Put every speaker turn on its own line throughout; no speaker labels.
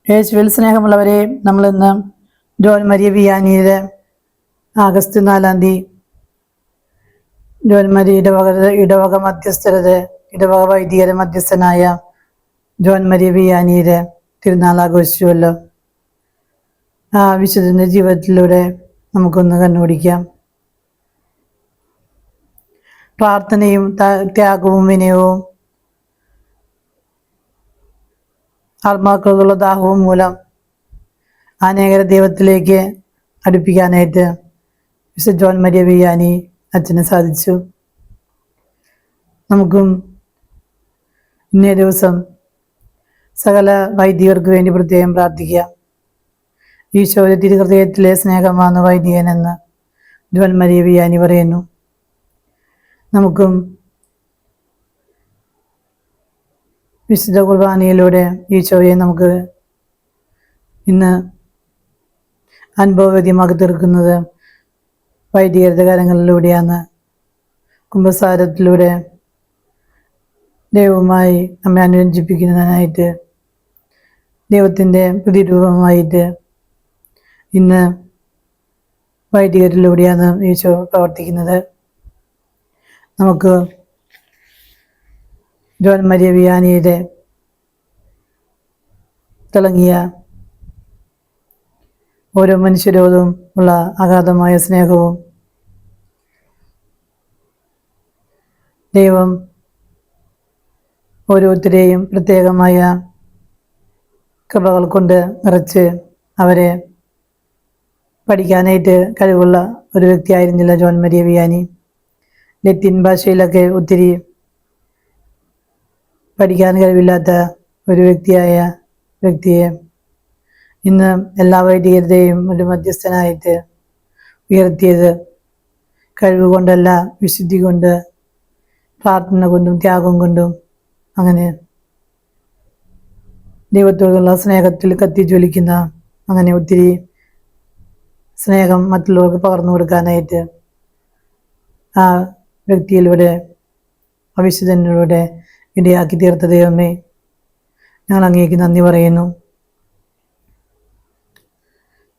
യേശുവിൽ സ്നേഹമുള്ളവരെ, നമ്മളിന്ന് ജോൺ മരിയ വിയാനിയുടെ ആഗസ്റ്റ് 4 ജോൺ മരിയ ഇടവക വൈദികര മധ്യസ്ഥനായ ജോൺ മരിയ വിയാനിയുടെ തിരുനാൾ ആഘോഷിച്ചുവല്ലോ. ആ വിശുദ്ധന്റെ ജീവിതത്തിലൂടെ നമുക്കൊന്ന് കണ്ണോടിക്കാം. പ്രാർത്ഥനയും ത്യാഗവും വിനയവും ആത്മാക്കളുള്ള ദാഹവും മൂലം അനേകരെ ദൈവത്തിലേക്ക് അടുപ്പിക്കാനായിട്ട് വിശുദ്ധ ജോൺ മരിയ വിയാനി അച്ഛന് സാധിച്ചു. നമുക്കും ഇന്നേ ദിവസം സകല വൈദികർക്ക് വേണ്ടി പ്രത്യേകം പ്രാർത്ഥിക്കാം. ഈശോയുടെ തിരുഹൃദയത്തിലെ സ്നേഹമാണ് വൈദികനെന്ന് ജോൺ മരിയ വിയാനി പറയുന്നു. നമുക്കും വിശുദ്ധ കുർബാനയിലൂടെ ഈശോയെ നമുക്ക് ഇന്ന് അനുഭവവേദ്യമാക്കി തീർക്കുന്നത് വൈദികരുടെ കാര്യങ്ങളിലൂടെയാണ്. കുംഭസാരത്തിലൂടെ ദൈവവുമായി നമ്മെ അനുരഞ്ജിപ്പിക്കുന്നതിനായിട്ട്, ദൈവത്തിൻ്റെ പ്രതിരൂപമായിട്ട് ഇന്ന് വൈദികരിലൂടെയാണ് ഈശോ പ്രവർത്തിക്കുന്നത്. നമുക്ക് ജോൺ മരിയ വിയാനിയുടെ തിളങ്ങിയ ഓരോ മനുഷ്യരോടും ഉള്ള അഗാധമായ സ്നേഹവും ദൈവം ഓരോരുത്തരെയും പ്രത്യേകമായ കൃപകൾ കൊണ്ട് നിറച്ച് അവരെ പഠിക്കാനായിട്ട് കഴിവുള്ള ഒരു വ്യക്തിയായിരുന്നില്ല ജോൺ മരിയ വിയാനി. ലത്തീൻ ഭാഷയിലൊക്കെ ഒത്തിരി പഠിക്കാൻ കഴിവില്ലാത്ത ഒരു വ്യക്തിയെ ഇന്ന് എല്ലാ വൈദികരുടെയും ഒരു മധ്യസ്ഥനായിട്ട് ഉയർത്തിയത് കഴിവ് കൊണ്ടല്ല, വിശുദ്ധി കൊണ്ട്, പ്രാർത്ഥന കൊണ്ടും ത്യാഗം കൊണ്ടും, അങ്ങനെ ദൈവത്തോടുള്ള സ്നേഹത്തിൽ കത്തിജ്വലിക്കുന്ന, അങ്ങനെ ഒത്തിരി സ്നേഹം മറ്റുള്ളവർക്ക് പകർന്നു കൊടുക്കാനായിട്ട് ആ വ്യക്തിയിലൂടെ, അവിശുദ്ധനിലൂടെ ഇടയാക്കി തീർത്ത ദൈവമേ, ഞങ്ങൾ അങ്ങേക്ക് നന്ദി പറയുന്നു.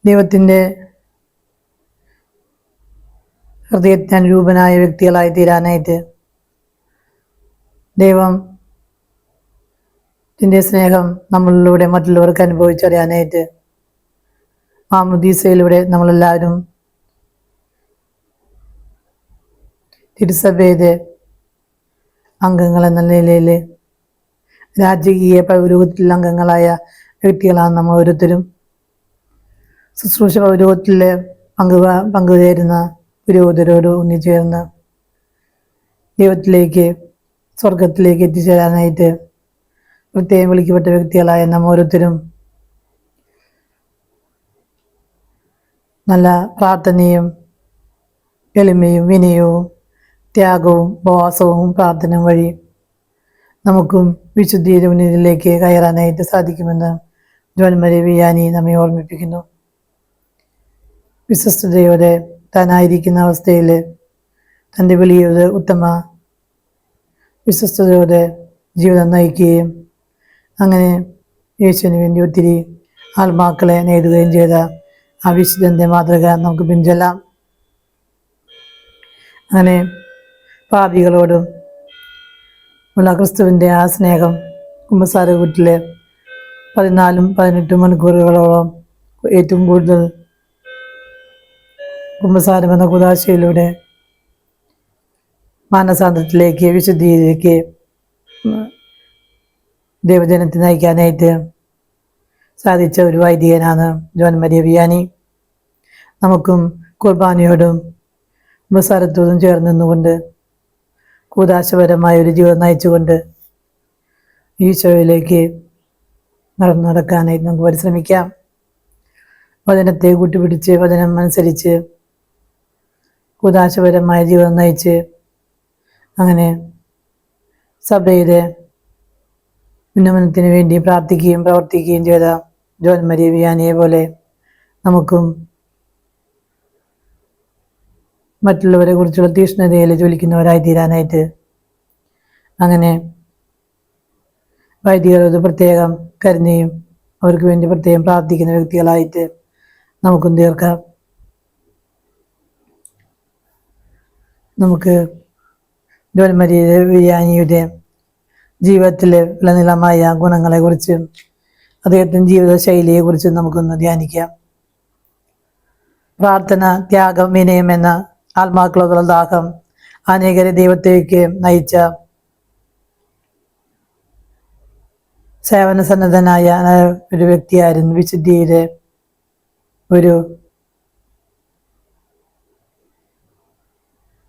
ദൈവത്തിൻ്റെ ഹൃദയത്തിനനുരൂപനായ വ്യക്തികളായി തീരാനായിട്ട്, ദൈവത്തിൻ്റെ സ്നേഹം നമ്മളിലൂടെ മറ്റുള്ളവർക്ക് അനുഭവിച്ചറിയാനായിട്ട് മാമുദീസയിലൂടെ നമ്മളെല്ലാവരും തിരുസഭയുടെ അംഗങ്ങൾ എന്ന നിലയിൽ രാജകീയ പൗരോഹിത്യത്തിൽ അംഗങ്ങളായ വ്യക്തികളാണ് നമ്മൾ ഓരോരുത്തരും. ശുശ്രൂഷ പൗരോഹിത്യത്തിൽ പങ്കുചേരുന്ന പുരോഹിതരോട് ഒന്നിച്ചേർന്ന് ദൈവത്തിലേക്ക്, സ്വർഗത്തിലേക്ക് എത്തിച്ചേരാനായിട്ട് പ്രത്യേകം വിളിക്കപ്പെട്ട വ്യക്തികളായ നമ്മൾ ഓരോരുത്തരും നല്ല പ്രാർത്ഥനയും എളിമയും വിനയവും ത്യാഗവും ഉപവാസവും പ്രാർത്ഥനയും വഴി നമുക്കും വിശുദ്ധിയുടെ ഉന്നതിയിലേക്ക് കയറാനായിട്ട് സാധിക്കുമെന്ന് ജോൺ മരിയ വിയാനി നമ്മെ ഓർമ്മിപ്പിക്കുന്നു. വിശ്വസ്തയോടെ താനായിരിക്കുന്ന അവസ്ഥയിൽ തൻ്റെ വിളിയോട് ഉത്തമ വിശ്വസ്തയോടെ ജീവിതം നയിക്കുകയും അങ്ങനെ യേശുവിന് വേണ്ടി ഒത്തിരി ആത്മാക്കളെ നേടുകയും ചെയ്ത ആ വിശുദ്ധൻ്റെ മാതൃക നമുക്ക് പിൻചൊല്ലാം. അങ്ങനെ പാപികളോടും ഉള്ള ക്രിസ്തുവിൻ്റെ ആ സ്നേഹം കുമ്പസാര വീട്ടിലെ 14-18 മണിക്കൂറുകളോളം ഏറ്റവും കൂടുതൽ കുമ്പസാരം എന്ന കുദാശയിലൂടെ മാനസാന്തരത്തിലേക്ക്, വിശുദ്ധിയിലേക്ക് ദൈവജനത്തെ നയിക്കാനായിട്ട് സാധിച്ച ഒരു വൈദികനാണ് ജോൺ മരിയ വിയാനി. നമുക്കും കുർബാനയോടും കുമ്പസാരത്തോടും ചേർന്ന് നിന്നുകൊണ്ട് കൂദാശപരമായ ഒരു ജീവിതം നയിച്ചുകൊണ്ട് ഈശോയിലേക്ക് നടക്കാനായിട്ട് നമുക്ക് പരിശ്രമിക്കാം. വചനത്തെ കൂട്ടുപിടിച്ച്, വചനം അനുസരിച്ച് കൂദാശപരമായ ജീവിതം നയിച്ച് അങ്ങനെ സഭയുടെ ഉന്നമനത്തിന് വേണ്ടി പ്രാർത്ഥിക്കുകയും പ്രവർത്തിക്കുകയും ചെയ്ത ജോൺ മരിയ വിയാനിയെ പോലെ നമുക്കും മറ്റുള്ളവരെ കുറിച്ചുള്ള തീഷ്ണതയിൽ ജ്വലിക്കുന്നവരായി തീരാനായിട്ട്, അങ്ങനെ വൈദികരോട് പ്രത്യേകം കരുണയും അവർക്ക് വേണ്ടി പ്രത്യേകം പ്രാർത്ഥിക്കുന്ന വ്യക്തികളായിട്ട് നമുക്കും തീർക്കാം. നമുക്ക് ജോൺ മരിയ വിയാനിയുടെ ജീവിതത്തിലെ വിളനിലമായ ഗുണങ്ങളെക്കുറിച്ചും അദ്ദേഹത്തിൻ്റെ ജീവിത ശൈലിയെക്കുറിച്ചും നമുക്കൊന്ന് ധ്യാനിക്കാം. പ്രാർത്ഥന, ത്യാഗം, വിനയം എന്ന ആത്മാക്കളുള്ള ദാഹം അനേകരെ ദൈവത്തേക്ക് നയിച്ച സേവന സന്നദ്ധനായ ഒരു വ്യക്തിയായിരുന്നു. വിശുദ്ധിയുടെ ഒരു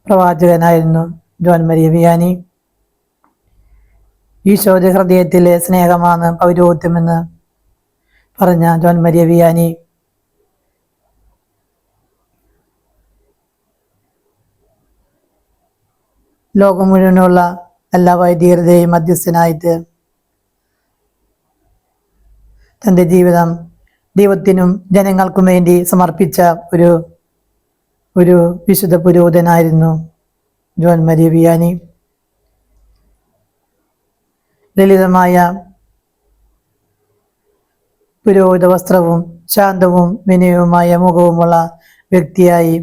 പ്രവാചകനായിരുന്നു ജോൺ മരിയ വിയാനി. ഈശോയുടെ ഹൃദയത്തിലെ സ്നേഹമാണ് പൗരോഹിത്യമെന്ന് പറഞ്ഞ ജോൺ മരിയ വിയാനി ലോകം മുഴുവനുള്ള എല്ലാ വൈദികരുടെയും മധ്യസ്ഥനായിട്ട് തൻ്റെ ജീവിതം ദൈവത്തിനും ജനങ്ങൾക്കും വേണ്ടി സമർപ്പിച്ച ഒരു വിശുദ്ധ പുരോഹിതനായിരുന്നു ജോൺ മരിയ വിയാനി. ലളിതമായ പുരോഹിത വസ്ത്രവും ശാന്തവും വിനയവുമായ മുഖവുമുള്ള വ്യക്തിയായി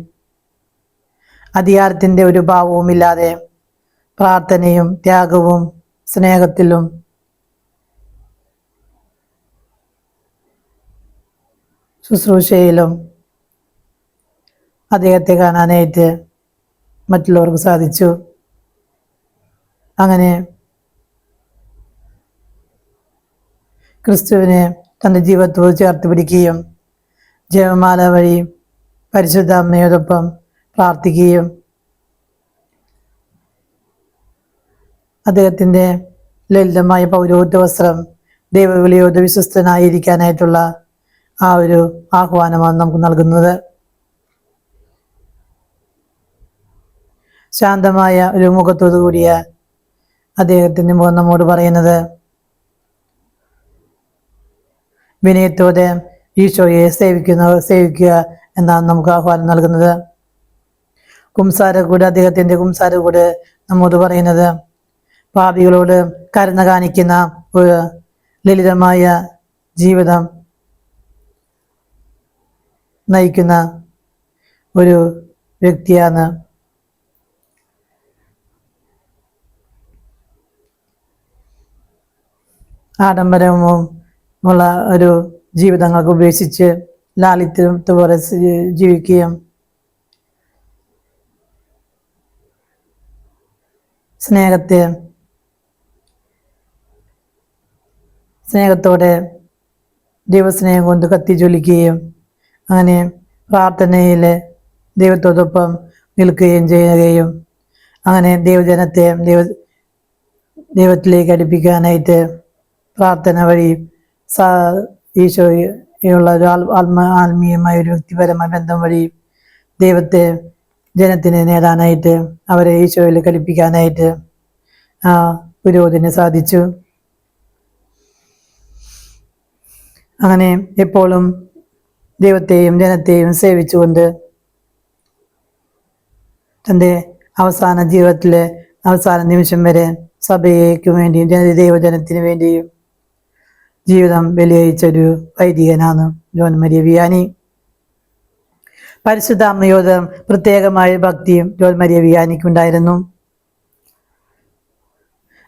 അധികാരത്തിൻ്റെ ഒരു ഭാവവുമില്ലാതെ പ്രാർത്ഥനയും ത്യാഗവും സ്നേഹത്തിലും ശുശ്രൂഷയിലും അദ്ദേഹത്തെ കാണാനായിട്ട് മറ്റുള്ളവർക്ക് സാധിച്ചു. അങ്ങനെ ക്രിസ്തുവിനെ തൻ്റെ ജീവിതത്തോട് ചേർത്ത് പിടിക്കുകയും ജപമാല വഴി പരിശുദ്ധ അമ്മയോടൊപ്പം പ്രാർത്ഥിക്കുകയും അദ്ദേഹത്തിൻ്റെ ലളിതമായ പൗരോഹിത്യ വസ്ത്രം ദൈവവിളിയോട് വിശ്വസ്തനായിരിക്കാനായിട്ടുള്ള ആ ഒരു ആഹ്വാനമാണ് നമുക്ക് നൽകുന്നത്. ശാന്തമായ ഒരു മുഖത്തോടു കൂടിയ അദ്ദേഹത്തിൻ്റെ മുഖം നമ്മോട് പറയുന്നത് വിനയത്തോടെ ഈശോയെ സേവിക്കുക എന്നാണ് നമുക്ക് ആഹ്വാനം നൽകുന്നത്. അദ്ദേഹത്തിൻ്റെ കുംസാരക്കൂട് നമ്മോട് പറയുന്നത് പാപികളോട് കരുണ കാണിക്കുന്ന ഒരു ലളിതമായ ജീവിതം നയിക്കുന്ന ഒരു വ്യക്തിയാണ്. ആഡംബരവും ഉള്ള ഒരു ജീവിതങ്ങൾക്ക് ഉപേക്ഷിച്ച് ലാളിത്യത്തോടെ ജീവിക്കുകയും സ്നേഹത്തോടെ ദൈവസ്നേഹം കൊണ്ട് കത്തിജ്വലിക്കുകയും അങ്ങനെ പ്രാർത്ഥനയിൽ ദൈവത്തോടൊപ്പം നിൽക്കുകയും ചെയ്യുകയും അങ്ങനെ ദൈവജനത്തെ ദൈവത്തിലേക്ക് അടുപ്പിക്കാനായിട്ട് പ്രാർത്ഥന വഴി ഈശോയുള്ള ഒരു ആത്മീയമായ ഒരു വ്യക്തിപരമായ ബന്ധം വഴി ദൈവത്തെ ജനത്തിന് നേടാനായിട്ട് അവരെ ഈശോയിൽ കലിപ്പിക്കാനായിട്ട് ആ പുരോഹിതന് സാധിച്ചു. അങ്ങനെ എപ്പോഴും ദൈവത്തെയും ജനത്തെയും സേവിച്ചുകൊണ്ട് തൻ്റെ അവസാന ജീവിതത്തിലെ അവസാന നിമിഷം വരെ സഭയ്ക്ക് വേണ്ടിയും ദൈവജനത്തിന് വേണ്ടിയും ജീവിതം ബലിയഴിച്ചൊരു വൈദികനാണ് ജോൺ മരിയ വിയാനി. പരിശുദ്ധ അമ്മയോട് പ്രത്യേകമായ ഭക്തിയും ജോൺ മരിയ വിയാനിക്കുണ്ടായിരുന്നു.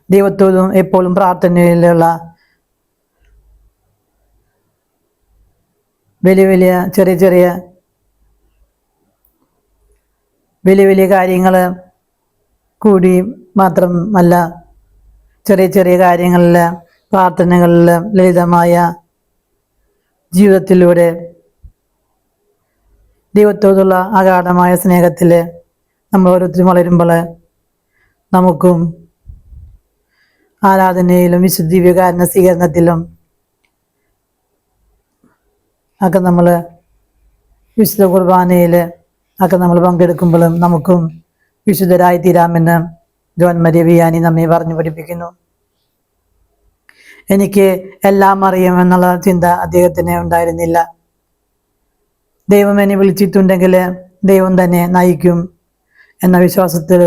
ദൈവത്തോടും എപ്പോഴും പ്രാർത്ഥനയിലുള്ള വലിയ കാര്യങ്ങൾ കൂടി മാത്രമല്ല, ചെറിയ കാര്യങ്ങളിൽ പ്രാർത്ഥനകളിൽ ലളിതമായ ജീവിതത്തിലൂടെ ദൈവത്തോടുള്ള അഗാധമായ സ്നേഹത്തിൽ നമ്മൾ ഓരോരുത്തരും വളരുമ്പോൾ നമുക്കും ആരാധനയിലും വിശുദ്ധ ദിവ്യകാരുണ്യ സ്വീകരണത്തിലും ഒക്കെ നമ്മൾ വിശുദ്ധ കുർബാനയിൽ ഒക്കെ നമ്മൾ പങ്കെടുക്കുമ്പോഴും നമുക്കും വിശുദ്ധരായി തീരാമെന്ന് ജോൺ മരിയ വിയാനി നമ്മെ പറഞ്ഞു പഠിപ്പിക്കുന്നു. എനിക്ക് എല്ലാം അറിയാമെന്നുള്ള ചിന്ത അദ്ദേഹത്തിന് ഉണ്ടായിരുന്നില്ല. ദൈവം എന്നെ വിളിച്ചിട്ടുണ്ടെങ്കിൽ ദൈവം തന്നെ നയിക്കും എന്ന വിശ്വാസത്തിൽ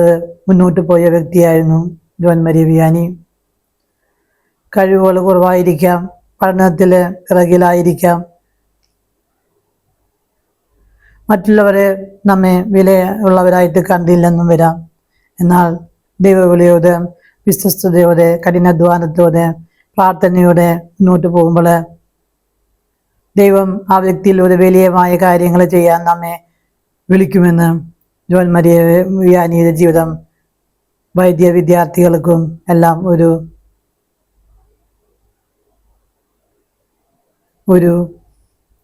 മുന്നോട്ട് പോയ വ്യക്തിയായിരുന്നു ജോൺ മരിയ വിയാനി. കഴിവുകൾ കുറവായിരിക്കാം, പഠനത്തിൽ പിറകിലായിരിക്കാം. മറ്റുള്ളവരെ നമ്മെ വിലയുള്ളവരായിട്ട് കണ്ടില്ലെന്നും വരാം. എന്നാൽ ദൈവവിളിയോടെ, വിശ്വസ്തയോടെ, കഠിനാധ്വാനത്തോടെ, പ്രാർത്ഥനയോടെ മുന്നോട്ട് പോകുമ്പോൾ ദൈവം ആ വ്യക്തിയിലൂടെ വലിയമായ കാര്യങ്ങൾ ചെയ്യാൻ നമ്മെ വിളിക്കുമെന്ന് ജോൺ മരിയ വിയാനിയുടെ ജീവിതം വൈദ്യ വിദ്യാർത്ഥികൾക്കും എല്ലാം ഒരു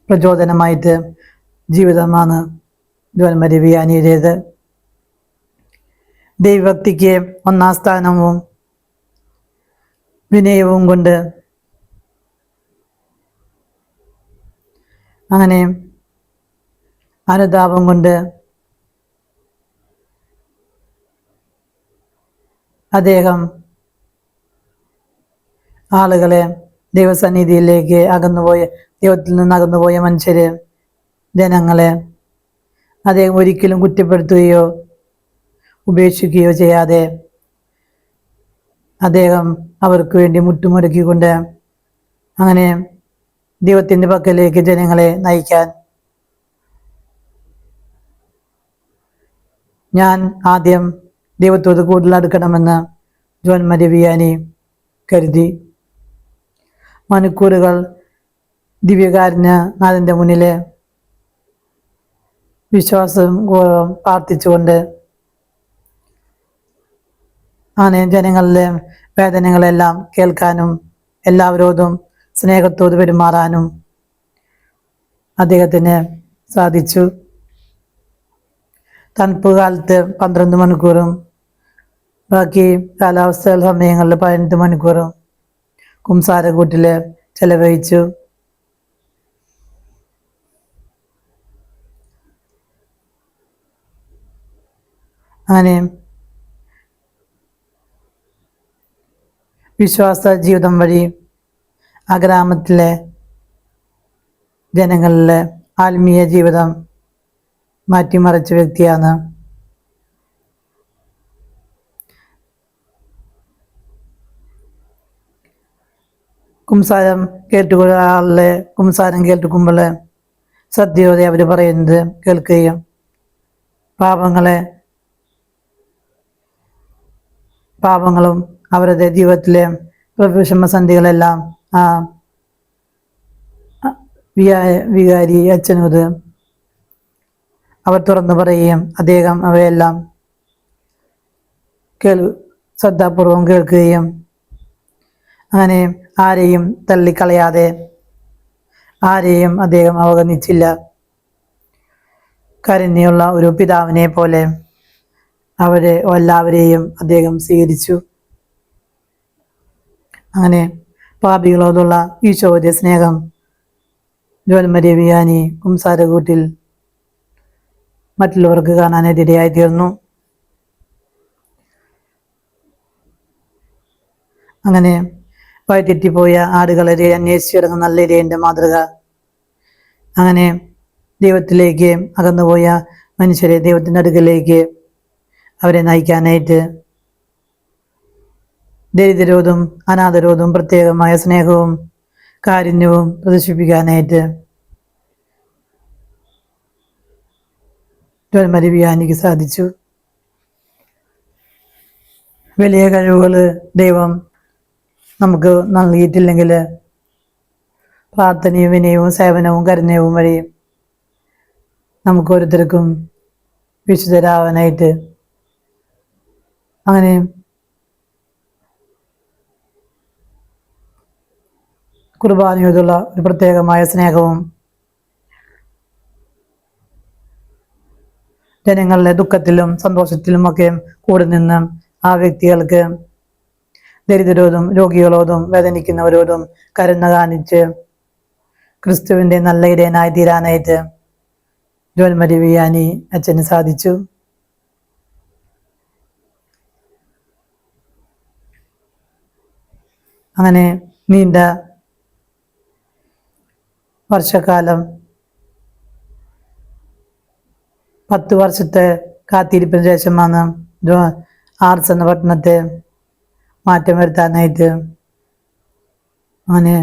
പ്രചോദനമായിട്ട് ജീവിതമാണ് ജോൺ മരിയ വിയാനിയുടേത്. ദൈവഭക്തിക്ക് ഒന്നാം സ്ഥാനവും വിനയവും കൊണ്ട് അങ്ങനെ അനുതാപം കൊണ്ട് അദ്ദേഹം ആളുകളെ ദൈവസന്നിധിയിലേക്ക് ദൈവത്തിൽ നിന്ന് അകന്നുപോയ മനുഷ്യരെ, ജനങ്ങളെ അദ്ദേഹം ഒരിക്കലും കുറ്റപ്പെടുത്തുകയോ ഉപേക്ഷിക്കുകയോ ചെയ്യാതെ അദ്ദേഹം അവർക്ക് വേണ്ടി മുട്ടുമുടക്കിക്കൊണ്ട് അങ്ങനെ ദൈവത്തിൻ്റെ പക്കലേക്ക് ജനങ്ങളെ നയിക്കാൻ ഞാൻ ആദ്യം ദൈവത്തോട് കൂടുതൽ അടുക്കണമെന്ന് ജോൺ മരിയ വിയാനി കരുതി. മണിക്കൂറുകൾ ദിവ്യകാരുണ്യനാഥൻ്റെ മുന്നിൽ വിശ്വാസം പ്രാർത്ഥിച്ചുകൊണ്ട് അങ്ങനെ ജനങ്ങളിലെ വേദനകളെല്ലാം കേൾക്കാനും എല്ലാവരോടും സ്നേഹത്തോട് പെരുമാറാനും അദ്ദേഹത്തിന് സാധിച്ചു. തണുപ്പ് കാലത്ത് 12 മണിക്കൂറും ബാക്കി കാലാവസ്ഥ സമയങ്ങളിൽ 18 മണിക്കൂറും കുംസാരക്കൂട്ടിൽ ചെലവഴിച്ചു. അങ്ങനെ വിശ്വാസ ജീവിതം വഴി ആ ഗ്രാമത്തിലെ ജനങ്ങളിലെ ആത്മീയ ജീവിതം മാറ്റിമറിച്ച വ്യക്തിയാണ്. കുംസാരം കുംസാരം കേൾക്കുമ്പോൾ ശ്രദ്ധയോടെ അവർ പറയുന്നത് കേൾക്കുകയും പാപങ്ങളും അവരുടെ ജീവിതത്തിലെ വിഷമസന്ധികളെല്ലാം ആ വികാരി അച്ഛനോട് അവർ തുറന്നു പറയുകയും അദ്ദേഹം അവയെല്ലാം ശ്രദ്ധാപൂർവം കേൾക്കുകയും അങ്ങനെ ആരെയും തള്ളിക്കളയാതെ ആരെയും അദ്ദേഹം അവഗണിച്ചില്ല. കരുണയുള്ള ഒരു പിതാവിനെ പോലെ എല്ലാവരെയും അദ്ദേഹം സ്വീകരിച്ചു. അങ്ങനെ പാപികളോടുള്ള ഈശോയുടെ സ്നേഹം ജോൺ മരിയ വിയാനി കുംസാരക്കൂട്ടിൽ മറ്റുള്ളവർക്ക് കാണാനിടയായി തീർന്നു. അങ്ങനെ വഴിതെറ്റിപ്പോയ ആടുകളെ അന്വേഷിച്ചിറങ്ങുന്ന നല്ല ഇരയൻ്റെ മാതൃക, അങ്ങനെ ദൈവത്തിലേക്ക് അകന്നുപോയ മനുഷ്യരെ ദൈവത്തിൻ്റെ അടുക്കലേക്ക് അവരെ നയിക്കാനായിട്ട് ദരിദ്രരോടും അനാഥരോടും പ്രത്യേകമായ സ്നേഹവും കാരുണ്യവും പ്രദർശിപ്പിക്കാനായിട്ട് ജോൺ മരിയ വിയാനിക്ക് സാധിച്ചു. വലിയ കഴിവുകൾ ദൈവം നമുക്ക് നൽകിയിട്ടില്ലെങ്കിൽ പ്രാർത്ഥനയും വിനയവും സേവനവും കരുണയും വഴി നമുക്ക് ഓരോരുത്തർക്കും വിശുദ്ധരാവാനായിട്ട് അങ്ങനെ കുർബാനയോടുള്ള ഒരു പ്രത്യേകമായ സ്നേഹവും ജനങ്ങളുടെ ദുഃഖത്തിലും സന്തോഷത്തിലുമൊക്കെ കൂടെ നിന്ന് ആ വ്യക്തികൾക്ക് ദരിദ്രരോടും രോഗികളോടും വേദനിക്കുന്നവരോടും കരുണ കാണിച്ച് ക്രിസ്തുവിൻ്റെ നല്ല ഇടയനായി തീരാനായിട്ട് ജോൺ മരിയ വിയാനി അച്ഛന് സാധിച്ചു. അങ്ങനെ നീണ്ട വർഷക്കാലം 10 വർഷത്തെ കാത്തിരിപ്പിന് ശേഷമാണ് ആർട്സ് എന്ന പട്ടണത്തെ മാറ്റം വരുത്താനായിട്ട് അങ്ങനെ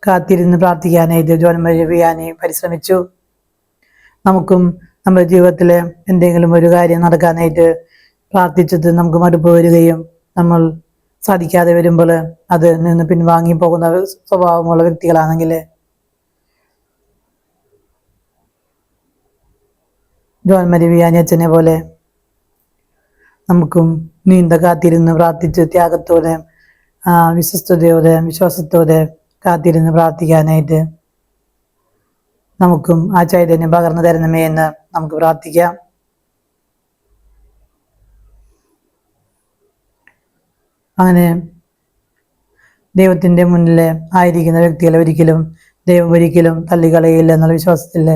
കാത്തിരുന്ന് പ്രാർത്ഥിക്കാനായിട്ട് ജോൺ മരിയ വിയാനി പരിശ്രമിച്ചു. നമുക്കും നമ്മുടെ ജീവിതത്തിൽ എന്തെങ്കിലും ഒരു കാര്യം നടക്കാനായിട്ട് പ്രാർത്ഥിച്ചിട്ട് നമുക്ക് മടുപ്പ് വരികയും നമ്മൾ സാധിക്കാതെ വരുമ്പോൾ അത് നിന്ന് പിൻവാങ്ങി പോകുന്ന സ്വഭാവമുള്ള വ്യക്തികളാണെങ്കിൽ ജോൺ മരിയ വിയാനി അച്ഛനെ പോലെ നമുക്കും നീണ്ട കാത്തിരുന്ന് പ്രാർത്ഥിച്ച് ത്യാഗത്തോടെ വിശ്വസ്തയോടെ വിശ്വാസത്തോടെ കാത്തിരുന്ന് പ്രാർത്ഥിക്കാനായിട്ട് നമുക്കും ആ ചൈതന്യം പകർന്നു തരണമേ എന്ന് നമുക്ക് പ്രാർത്ഥിക്കാം. അങ്ങനെ ദൈവത്തിൻ്റെ മുന്നിൽ ആയിരിക്കുന്ന വ്യക്തികളെ ദൈവം ഒരിക്കലും തള്ളിക്കളയില്ല എന്നുള്ള വിശ്വാസത്തിൽ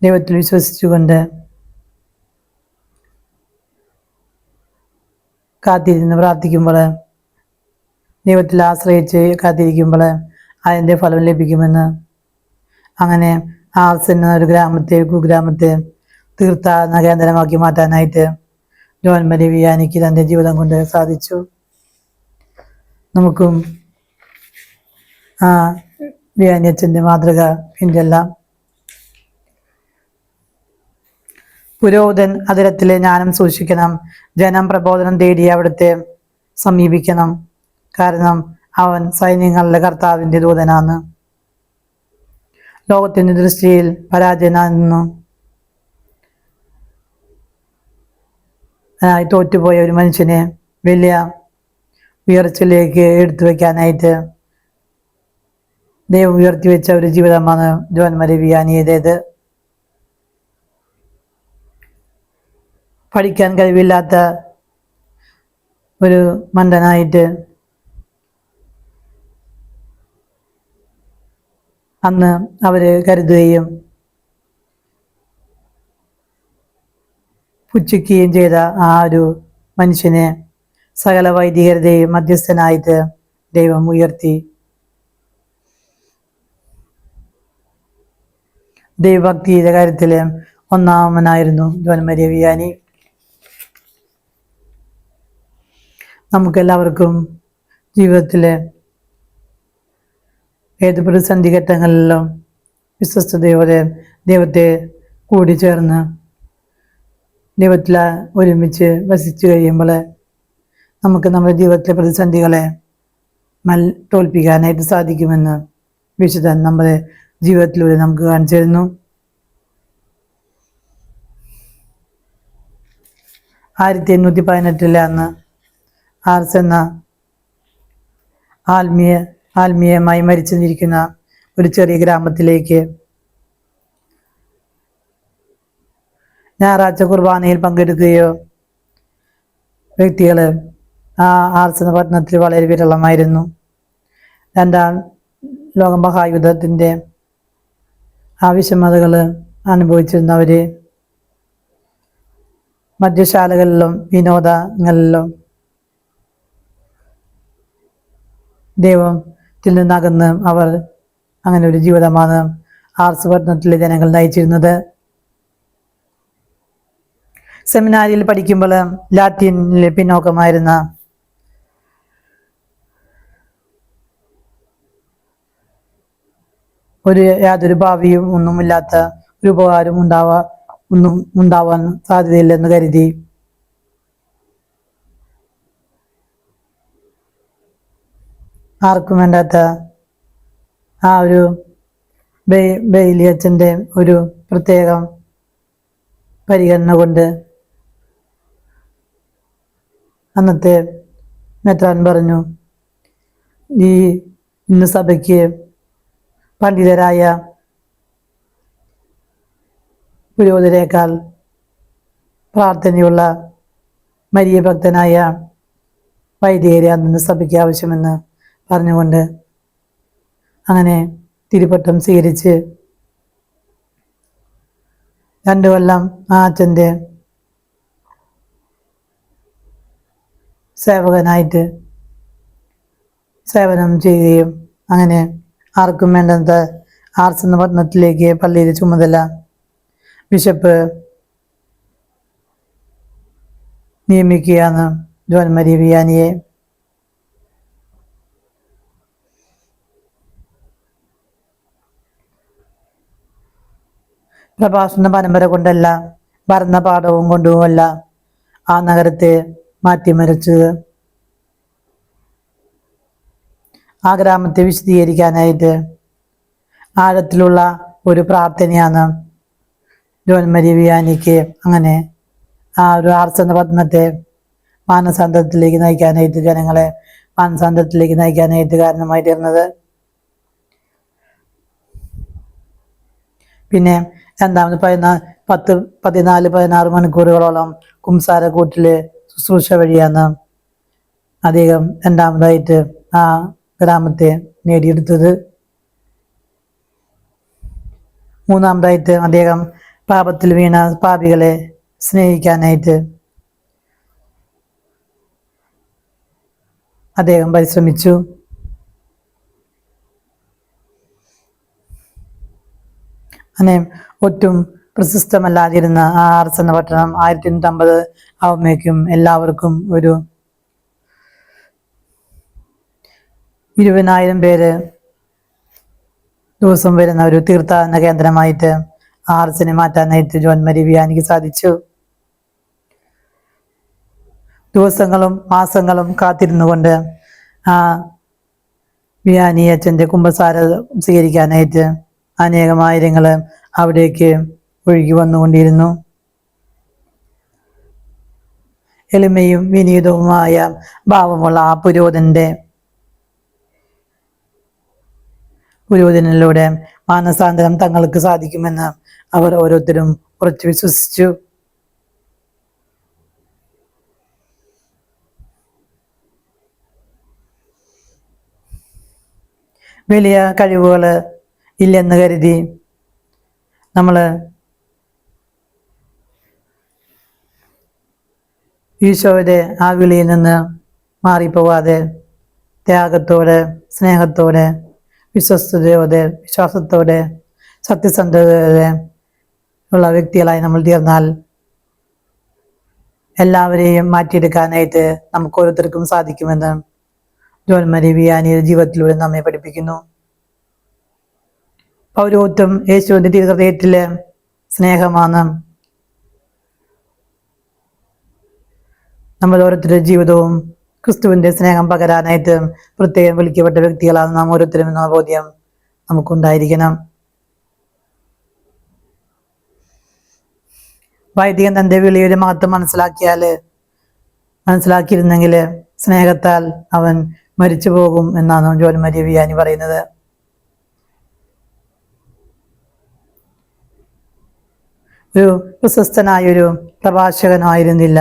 ദൈവത്തിൽ വിശ്വസിച്ചുകൊണ്ട് കാത്തിരുന്ന് പ്രാർത്ഥിക്കുമ്പോൾ, ദൈവത്തിൽ ആശ്രയിച്ച് കാത്തിരിക്കുമ്പോൾ അതിൻ്റെ ഫലം ലഭിക്കുമെന്ന്. അങ്ങനെ ആർസ് എന്ന ഒരു കുഗ്രാമത്തെ തീർത്ഥാടന കേന്ദ്രമാക്കി മാറ്റാനായിട്ട് ജോൺ മരിയ വിയാനിക്ക് തൻ്റെ ജീവിതം കൊണ്ട് സാധിച്ചു. നമുക്കും ആ വിയാനി അച്ഛൻ്റെ മാതൃക പിൻചെല്ലാം. പുരോഹിതൻ അതിരത്തിലെ ജ്ഞാനം സൂക്ഷിക്കണം. ജനം പ്രബോധനം തേടി അവിടുത്തെ സമീപിക്കണം. കാരണം അവൻ സൈന്യങ്ങളുടെ കർത്താവിൻ്റെ ദൂതനാണ്. ലോകത്തിൻ്റെ ദൃഷ്ടിയിൽ പരാജയനായിരുന്നു തോറ്റുപോയ ഒരു മനുഷ്യനെ വലിയ ഉയർച്ചയിലേക്ക് എടുത്തു വയ്ക്കാനായിട്ട് ദൈവം ഉയർത്തി വെച്ച ഒരു ജീവിതമാണ് ജോൺ മരിയ വിയാനിയുടേത്. പഠിക്കാൻ കഴിവില്ലാത്ത ഒരു മണ്ടനായിട്ട് അന്ന് അവര് കരുതുകയും പുച്ഛിക്കുകയും ചെയ്ത ആ ഒരു മനുഷ്യനെ സകല വൈദികരുടെയും മധ്യസ്ഥനായിട്ട് ദൈവം ഉയർത്തി. ദൈവഭക്തിയുടെ കാര്യത്തിൽ ഒന്നാമനായിരുന്നു ജോൺ മരിയ വിയാനി. നമുക്കെല്ലാവർക്കും ജീവിതത്തിലെ ഏത് പ്രതിസന്ധി ഘട്ടങ്ങളിലും വിശ്വസ്തയോടെ ദൈവത്തെ കൂടി ചേർന്ന് ദൈവത്തിൽ ഒരുമിച്ച് വസിച്ചു കഴിയുമ്പോൾ നമുക്ക് നമ്മുടെ ജീവിതത്തിലെ പ്രതിസന്ധികളെ തോൽപ്പിക്കാനായിട്ട് സാധിക്കുമെന്ന് വിശുദ്ധൻ നമ്മുടെ ജീവിതത്തിലൂടെ നമുക്ക് കാണിച്ചു തരുന്നു. 1818 അന്ന് ആർസ് എന്ന ആത്മീയമായി മരിച്ചിരിക്കുന്ന ഒരു ചെറിയ ഗ്രാമത്തിലേക്ക് ഞായറാഴ്ച കുർബാനയിൽ പങ്കെടുക്കുകയോ വ്യക്തികൾ ആ ആർസ് എന്ന പട്ടണത്തിൽ വളരെ വിരളമായിരുന്നു. രണ്ടാം ലോക മഹായുദ്ധത്തിൻ്റെ ആവശ്യമതകൾ അനുഭവിച്ചിരുന്നവർ മദ്യശാലകളിലും വിനോദങ്ങളിലും ദൈവത്തിൽ നിന്നകന്ന് അവർ അങ്ങനെ ഒരു ജീവിതമാണ് ആർസ് പട്ടണത്തിലെ ജനങ്ങൾ നയിച്ചിരുന്നത്. സെമിനാരിയിൽ പഠിക്കുമ്പോൾ ലാറ്റിനിൽ പിന്നോക്കമായിരുന്ന യാതൊരു ഭാവിയും ഒന്നുമില്ലാത്ത ഒരു ഉപകാരം ഉണ്ടാവാൻ സാധ്യതയില്ലെന്ന് കരുതി ആർക്കും വേണ്ടാത്ത ആ ഒരു ബെയിലി അച്ഛൻ്റെ ഒരു പ്രത്യേകം പരിഗണന കൊണ്ട് അന്നത്തെ മെത്രാൻ പറഞ്ഞു, ഈ ഇന്ന് സഭയ്ക്ക് പണ്ഡിതരായ പുരോഹിതരേക്കാൾ പ്രാർത്ഥനയുള്ള മരിയ ഭക്തനായ വൈദികരെ അന്ന് സഭയ്ക്ക് ആവശ്യമെന്ന് പറഞ്ഞുകൊണ്ട് അങ്ങനെ തിരുപ്പട്ടം സ്വീകരിച്ച് 2 കൊല്ലം ആ അച്ഛൻ്റെ സേവകനായിട്ട് സേവനം ചെയ്യുകയും അങ്ങനെ ആർക്കും വേണ്ടത് ആർസ് എന്ന പട്ടണത്തിലേക്ക് പള്ളിയിലെ ചുമതല ബിഷപ്പ് നിയമിക്കുകയാണ് ജോൺ മരിയ വിയാനിയെ. പ്രഭാഷണ പരമ്പര കൊണ്ടല്ല, ഭരണ പാഠവും കൊണ്ടുമല്ല ആ നഗരത്തെ മാറ്റിമറിച്ചത്. ആ ഗ്രാമത്തെ വിശദീകരിക്കാനായിട്ട് ആഴത്തിലുള്ള ഒരു പ്രാർത്ഥനയാണ് ജോൺ മരിയ വിയാനിക്ക് അങ്ങനെ ആ ഒരു ആർട്സ് എന്ന പത്മത്തെ മാനസാന്തരത്തിലേക്ക് നയിക്കാനായിട്ട്, ജനങ്ങളെ മാനസാന്തരത്തിലേക്ക് നയിക്കാനായിട്ട് കാരണമായി തീർന്നത്. പിന്നെ രണ്ടാമത് 14 മണിക്കൂറുകളോളം കുംസാരക്കൂട്ടില് ശുശ്രൂഷ വഴിയാണ് അദ്ദേഹം രണ്ടാമതായിട്ട് ആ ഗ്രാമത്തെ നേടിയെടുത്തത്. മൂന്നാമതായിട്ട് അദ്ദേഹം പാപത്തിൽ വീണ പാപികളെ സ്നേഹിക്കാനായിട്ട് അദ്ദേഹം പരിശ്രമിച്ചു. അങ്ങനെ ഒട്ടും പ്രശസ്തമല്ലാതിരുന്ന ആ ആർട്സ് എന്ന പട്ടണം 1850 ആവുമ്പോഴേക്കും എല്ലാവർക്കും ഒരു 20,000 പേര് ദിവസം വരുന്ന ഒരു തീർത്ഥാടന കേന്ദ്രമായിട്ട് ആർട്സിനെ മാറ്റാനായിട്ട് ജോൺ മരിയ വിയാനിക്ക് സാധിച്ചു. ദിവസങ്ങളും മാസങ്ങളും കാത്തിരുന്നു കൊണ്ട് ആ വിയാനി അച്ഛൻ്റെ കുമ്പസാര സ്വീകരിക്കാനായിട്ട് അനേകമായിരങ്ങള് അവിടേക്ക് ഒഴുകി വന്നുകൊണ്ടിരുന്നു. എളിമയും വിനീതവുമായ ഭാവമുള്ള ആ പുരോഹിതനിലൂടെ മാനസാന്തരം തങ്ങൾക്ക് സാധിക്കുമെന്ന് അവർ ഓരോരുത്തരും ഉറച്ചു വിശ്വസിച്ചു. വലിയ കഴിവുകൾ ഇല്ലെന്ന് കരുതി നമ്മൾ ഈശോയുടെ ആ വിളിയിൽ നിന്ന് മാറിപ്പോവാതെ ത്യാഗത്തോടെ, സ്നേഹത്തോടെ, വിശ്വാസത്തോടെ, സത്യസന്ധതയോടെ ഉള്ള വ്യക്തികളായി നമ്മൾ തീർന്നാൽ എല്ലാവരെയും മാറ്റിയെടുക്കാനായിട്ട് നമുക്ക് ഓരോരുത്തർക്കും സാധിക്കുമെന്ന് ജോൺ മരിയ വിയാനിയുടെ ജീവിതത്തിലൂടെ നമ്മെ പഠിപ്പിക്കുന്നു. പൗരോഹിത്യം യേശുവിൻ്റെ തിരുഹൃദയത്തിലെ സ്നേഹമാണ്. നമ്മൾ ഓരോരുത്തരുടെ ജീവിതവും ക്രിസ്തുവിൻ്റെ സ്നേഹം പകരാനായിട്ട് പ്രത്യേകം വിളിക്കപ്പെട്ട വ്യക്തികളാണ് നാം ഓരോരുത്തരും എന്ന ബോധ്യം നമുക്കുണ്ടായിരിക്കണം. വൈദികൻ തൻ്റെ വിളിയുടെ മഹത്വം മനസ്സിലാക്കിയിരുന്നെങ്കിൽ സ്നേഹത്താൽ അവൻ മരിച്ചു പോകും എന്നാണ് ജോൺ മരിയ വിയാനി പറയുന്നത്. ഒരു പ്രശസ്തനായൊരു പ്രഭാഷകനായിരുന്നില്ല.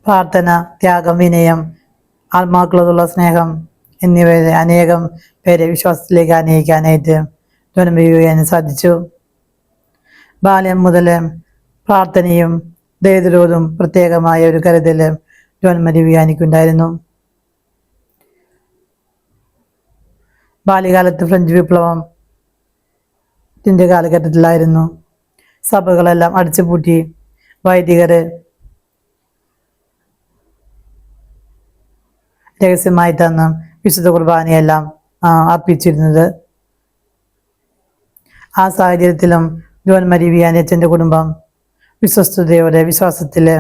പ്രാർത്ഥന, ത്യാഗം, വിനയം, ആത്മാക്കളോടുള്ള സ്നേഹം എന്നിവയെ അനേകം പേരെ വിശ്വാസത്തിലേക്ക് അനയിക്കാനായിട്ട് ജോൺ മരിയ വിയാനി സാധിച്ചു. ബാല്യം മുതൽ പ്രാർത്ഥനയും ദൈവത്തിനോടും പ്രത്യേകമായ ഒരു കരുതൽ ജോൺ മരിയ വിയാനിക്കുണ്ടായിരുന്നു. ബാല്യകാലത്ത് ഫ്രഞ്ച് വിപ്ലവത്തിന്റെ കാലഘട്ടത്തിലായിരുന്നു. സഭകളെല്ലാം അടിച്ചുപൂട്ടി വൈദികര് രഹസ്യമായിട്ടാണ് വിശുദ്ധ കുർബാനയെല്ലാം അർപ്പിച്ചിരുന്നത്. ആ സാഹചര്യത്തിലും ജോൺ മരിയ വിയാനി അച്ഛൻ്റെ കുടുംബം വിശ്വസ്തയോടെ, വിശ്വാസത്തില്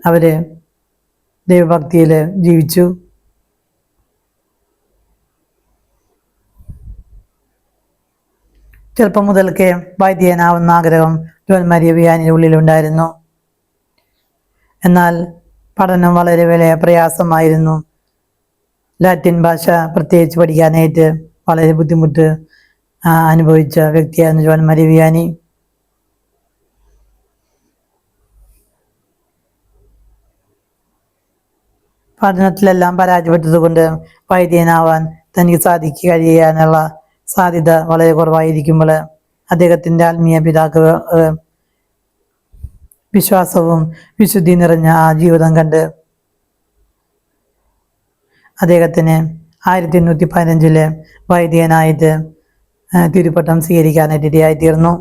അവര് ദൈവഭക്തിയില് ജീവിച്ചു. ചെറുപ്പം മുതൽക്കേ വൈദികനാവുന്ന ആഗ്രഹം ജോൺ മരിയ വിയാനിയുടെ ഉള്ളിലുണ്ടായിരുന്നു. എന്നാൽ പഠനം വളരെ വലിയ പ്രയാസമായിരുന്നു. ലാറ്റിൻ ഭാഷ പ്രത്യേകിച്ച് പഠിക്കാനായിട്ട് വളരെ ബുദ്ധിമുട്ട് അനുഭവിച്ച വ്യക്തിയായിരുന്നു ജോൺ മരിയ വിയാനി. പഠനത്തിലെല്ലാം പരാജയപ്പെട്ടത് കൊണ്ട് വൈദികനാവാൻ തനിക്ക് കഴിയാനുള്ള സാധ്യത വളരെ കുറവായിരിക്കുമ്പോൾ അദ്ദേഹത്തിൻ്റെ ആത്മീയ പിതാക്കൾ വിശ്വാസവും വിശുദ്ധി നിറഞ്ഞ ആ ജീവിതം കണ്ട് അദ്ദേഹത്തിന് 1815 വൈദികനായിട്ട് തിരുപ്പട്ടം സ്വീകരിക്കാനായിട്ട് ഇടയായിത്തീർന്നു.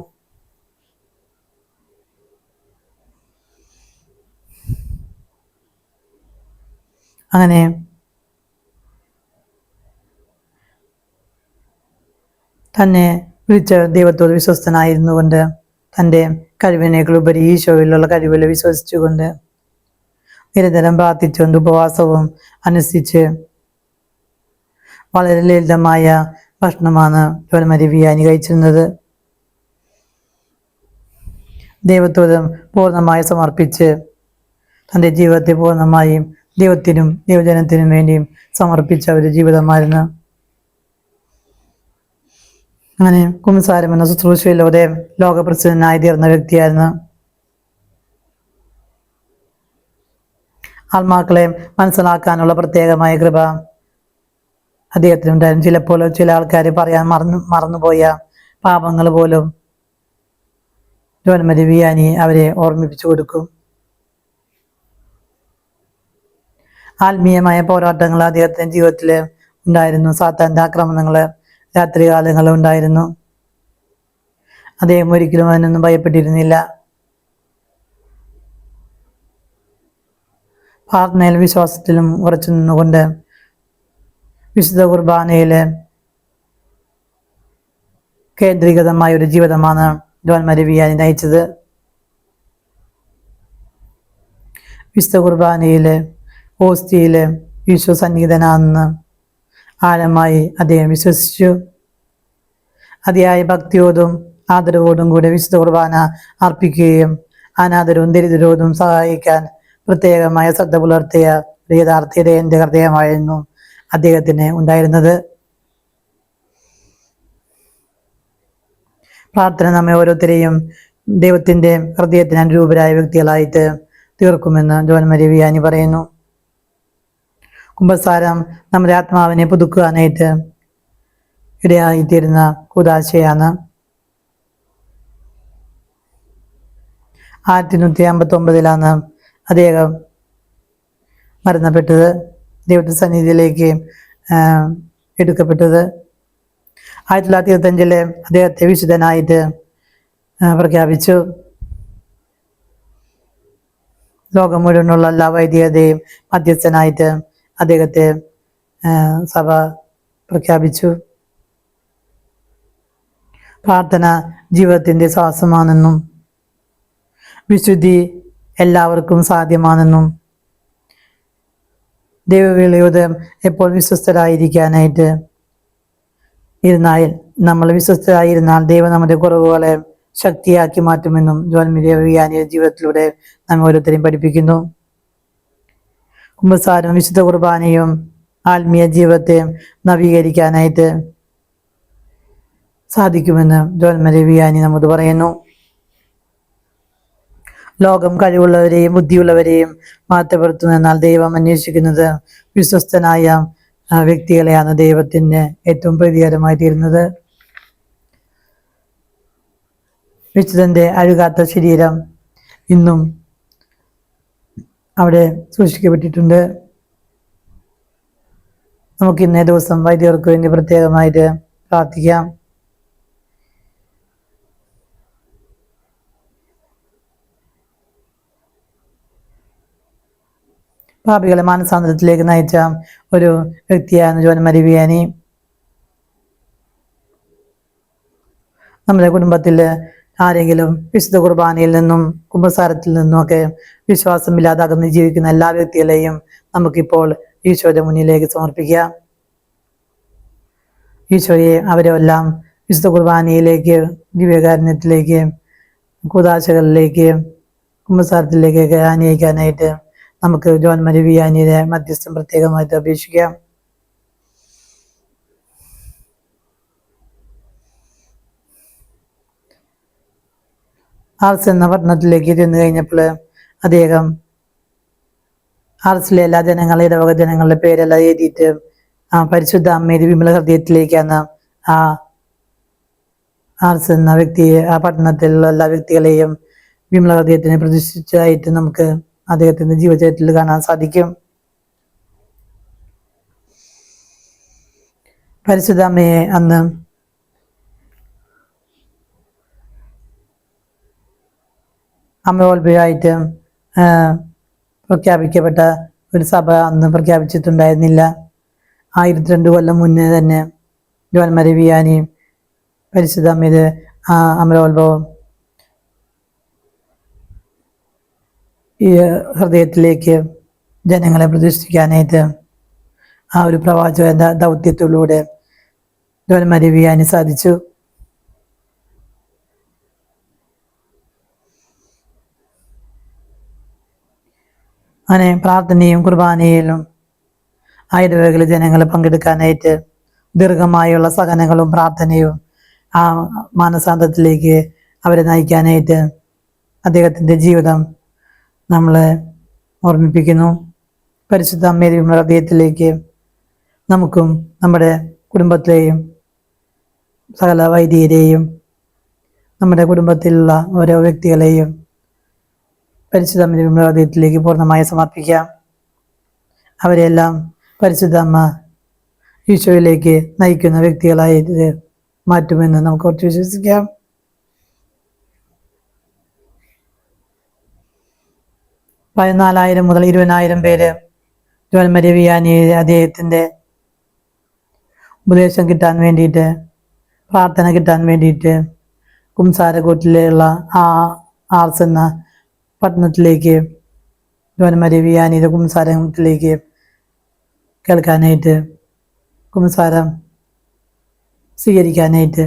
അങ്ങനെ തന്നെ വിളിച്ച ദൈവത്തോട് വിശ്വസ്തനായിരുന്നുകൊണ്ട് തൻ്റെ കഴിവിനേക്കാൾ ഉപരി ഈശോയിലുള്ള കഴിവിൽ വിശ്വസിച്ചുകൊണ്ട് നിരന്തരം പ്രാർത്ഥിച്ചുകൊണ്ട് ഉപവാസവും അനുസരിച്ച് വളരെ ലളിതമായ ഭക്ഷണമാണ് ജോൺമരി വിയാനി കഴിച്ചിരുന്നത്. ദൈവത്തോട് പൂർണ്ണമായി സമർപ്പിച്ച് തൻ്റെ ജീവിതത്തെ പൂർണ്ണമായും ദൈവത്തിനും ദൈവജനത്തിനും വേണ്ടിയും സമർപ്പിച്ച ഒരു ജീവിതമായിരുന്നു. അങ്ങനെ കുമ്പസാരം എന്ന ശുശ്രൂഷയിലൂടെ ലോകപ്രസിദ്ധനായി തീർന്ന വ്യക്തിയായിരുന്നു. ആത്മാക്കളെ മനസ്സിലാക്കാനുള്ള പ്രത്യേകമായ കൃപ അദ്ദേഹത്തിനുണ്ടായിരുന്നു. ചിലപ്പോൾ ചില ആൾക്കാർ പറയാൻ മറന്നുപോയ പാപങ്ങൾ പോലും ജോൺമരി വിയാനി അവരെ ഓർമ്മിപ്പിച്ചു കൊടുക്കും. ആത്മീയമായ പോരാട്ടങ്ങൾ അദ്ദേഹത്തിന്റെ ജീവിതത്തിൽ ഉണ്ടായിരുന്നു. സാത്താന്റെ ആക്രമണങ്ങൾ രാത്രികാലങ്ങളിൽ ഉണ്ടായിരുന്നു. അദ്ദേഹം ഒരിക്കലും അതിനൊന്നും ഭയപ്പെട്ടിരുന്നില്ല. പ്രാർത്ഥനയിലും വിശ്വാസത്തിലും ഉറച്ചു നിന്നുകൊണ്ട് വിശുദ്ധ കുർബാനയിലെ കേന്ദ്രീകൃതമായ ഒരു ജീവിതമാണ് ജോൺമരി വിയാനി നയിച്ചത്. വിശുദ്ധ കുർബാനയിലെ ഓസ്തിയിലെ ഈശോ സന്നിഹിതനാണെന്ന് ആഴമായി അദ്ദേഹം വിശ്വസിച്ചു. അതിയായ ഭക്തിയോടും ആദരവോടും കൂടെ വിശുദ്ധ കുർബാന അർപ്പിക്കുകയും അനാദരവും ദരിദ്രരോടും സഹായിക്കാൻ പ്രത്യേകമായ ശ്രദ്ധ പുലർത്തിയ യഥാർത്ഥ ഇടയന്റെ ഹൃദയമായിരുന്നു അദ്ദേഹത്തിന് ഉണ്ടായിരുന്നത്. പ്രാർത്ഥന നമ്മെ ഓരോരുത്തരെയും ദൈവത്തിന്റെ ഹൃദയത്തിന് അനുരൂപരായ വ്യക്തികളായിട്ട് തീർക്കുമെന്ന് ജോൺമരി വിയാനി പറയുന്നു. കുമ്പസാരം നമ്മുടെ ആത്മാവിനെ പുതുക്കുവാനായിട്ട് ഇടയായിത്തീരുന്ന കൂദാശയാണ്. 1859 അദ്ദേഹം മരണപ്പെട്ടത്, ദൈവത്തിന്റെ സന്നിധിയിലേക്ക് എടുക്കപ്പെട്ടത്. 1925 അദ്ദേഹത്തെ വിശുദ്ധനായിട്ട് പ്രഖ്യാപിച്ചു. ലോകം മുഴുവനുള്ള എല്ലാ വൈദികതയും മധ്യസ്ഥനായിട്ട് അദ്ദേഹത്തെ സഭ പ്രഖ്യാപിച്ചു. പ്രാർത്ഥന ജീവിതത്തിന്റെ ശ്വാസമാണെന്നും വിശുദ്ധി എല്ലാവർക്കും സാധ്യമാണെന്നും ദൈവവിളിയോട് എപ്പോൾ വിശ്വസ്തരായിരിക്കാനായിട്ട് നമ്മൾ വിശ്വസ്തരായിരുന്നാൽ ദൈവം നമ്മുടെ കുറവുകളെ ശക്തിയാക്കി മാറ്റുമെന്നും ജോൺമരി വിയാനിയുടെ ജീവിതത്തിലൂടെ നമ്മെ ഓരോരുത്തരെയും പഠിപ്പിക്കുന്നു. കുമ്പസാരവും വിശുദ്ധ കുർബാനയും ആത്മീയ ജീവിതത്തെ നവീകരിക്കാനായിട്ട് സാധിക്കുമെന്ന് ജോൺമരി വിയാനി നമ്മോട് പറയുന്നു. ലോകം കഴിവുള്ളവരെയും ബുദ്ധിയുള്ളവരെയും മാറ്റപ്പെടുത്തുന്നു, എന്നാൽ ദൈവം അന്വേഷിക്കുന്നത് വിശ്വസ്തനായ വ്യക്തികളെയാണ് ദൈവത്തിന് ഏറ്റവും പ്രീതികരമായി തീരുന്നത്. വിശുദ്ധന്റെ അഴുകാത്ത ശരീരം ഇന്നും അവിടെ സൂക്ഷിക്കപ്പെട്ടിട്ടുണ്ട്. നമുക്ക് ഇന്നേ ദിവസം വൈദികർക്ക് വേണ്ടി പ്രത്യേകമായിട്ട് പ്രാർത്ഥിക്കാം. പാപികളെ മാനസാന്തരത്തിലേക്ക് നയിച്ച ഒരു വ്യക്തിയാണ് ജോൺമരി വിയാനി. നമ്മുടെ കുടുംബത്തിൽ ആരെങ്കിലും വിശുദ്ധ കുർബാനയിൽ നിന്നും കുമ്പസാരത്തിൽ നിന്നും ഒക്കെ വിശ്വാസമില്ലാതെ അകന്ന് ജീവിക്കുന്ന എല്ലാ വ്യക്തികളെയും നമുക്കിപ്പോൾ ഈശോയുടെ മുന്നിലേക്ക് സമർപ്പിക്കാം. ഈശോയെ അവരെല്ലാം വിശുദ്ധ കുർബാനയിലേക്ക്, ദിവ്യകാരുണ്യത്തിലേക്ക്, കൂദാശകളിലേക്ക്, കുമ്പസാരത്തിലേക്കൊക്കെ ആനയിക്കാനായിട്ട് നമുക്ക് ജോൺമരി വിയാനിയുടെ മധ്യസ്ഥം പ്രത്യേകമായിട്ട് അപേക്ഷിക്കാം. ആർസ് എന്ന പട്ടണത്തിലേക്ക് ചെന്ന് കഴിഞ്ഞപ്പോൾ അദ്ദേഹം ആർസിലെ എല്ലാ ജനങ്ങളെ, ഇടവക ജനങ്ങളുടെ പേരെല്ലാം എഴുതിയിട്ട് പരിശുദ്ധ അമ്മയുടെ വിമല ഹൃദയത്തിലേക്കാണ് ആർസ് എന്ന വ്യക്തിയെ, ആ പട്ടണത്തിലുള്ള എല്ലാ വ്യക്തികളെയും വിമല ഹൃദയത്തിനെ പ്രതിഷ്ഠിച്ചതായിട്ട് നമുക്ക് അദ്ദേഹത്തിന്റെ ജീവചരിത്രത്തിൽ കാണാൻ സാധിക്കും. പരിശുദ്ധ അമ്മയെ അന്ന് അമ്മയോൽബയായിട്ട് പ്രഖ്യാപിക്കപ്പെട്ട ഒരു സഭ അന്ന് പ്രഖ്യാപിച്ചിട്ടുണ്ടായിരുന്നില്ല. 1002 കൊല്ലം മുന്നേ തന്നെ ജോൺമരി വിയാനി പരിശുദ്ധ അമ്മയുടെ അമലോത്ഭവം ഈ ഹൃദയത്തിലേക്ക് ജനങ്ങളെ പ്രതിഷ്ഠിക്കാനായിട്ട് ആ ഒരു പ്രവാചക ദൗത്യത്തിലൂടെ ജോൻമരിയ വിയാനി സാധിച്ചു. അങ്ങനെ പ്രാർത്ഥനയും കുർബാനയിലും ആയിരക്കണക്കിന് ജനങ്ങളെ പങ്കെടുക്കാനായിട്ട് ദീർഘമായുള്ള സഹനങ്ങളും പ്രാർത്ഥനയും ആ മാനസാന്തത്തിലേക്ക് അവരെ നയിക്കാനായിട്ട് അദ്ദേഹത്തിൻ്റെ ജീവിതം നമ്മളെ ഓർമ്മിപ്പിക്കുന്നു. പരിശുദ്ധ അമ്മയുടെ ഹൃദയത്തിലേക്ക് നമുക്കും നമ്മുടെ കുടുംബത്തിലെയും സകല വൈദികരെയും നമ്മുടെ കുടുംബത്തിലുള്ള ഓരോ വ്യക്തികളെയും പരിശുദ്ധ അമ്മയുടെ ഹൃദയത്തിലേക്ക് പൂർണ്ണമായി സമർപ്പിക്കാം. അവരെല്ലാം പരിശുദ്ധ അമ്മ ഈശോയിലേക്ക് നയിക്കുന്ന വ്യക്തികളായി മാറ്റുമെന്ന് നമുക്ക് ഉറച്ചു വിശ്വസിക്കാം. 14,000 മുതൽ 20,000 പേര് ജോൻമരിയ വിയാനി അദ്ദേഹത്തിൻ്റെ ഉപദേശം കിട്ടാൻ വേണ്ടിയിട്ട്, പ്രാർത്ഥന കിട്ടാൻ വേണ്ടിയിട്ട് കുംസാരക്കൂട്ടിലുള്ള ആർസ് എന്ന പട്ടണത്തിലേക്ക് ജോൻമരിയ വിയാനിയുടെ കുംസാരത്തിലേക്ക് കേൾക്കാനായിട്ട്, കുംസാരം സ്വീകരിക്കാനായിട്ട്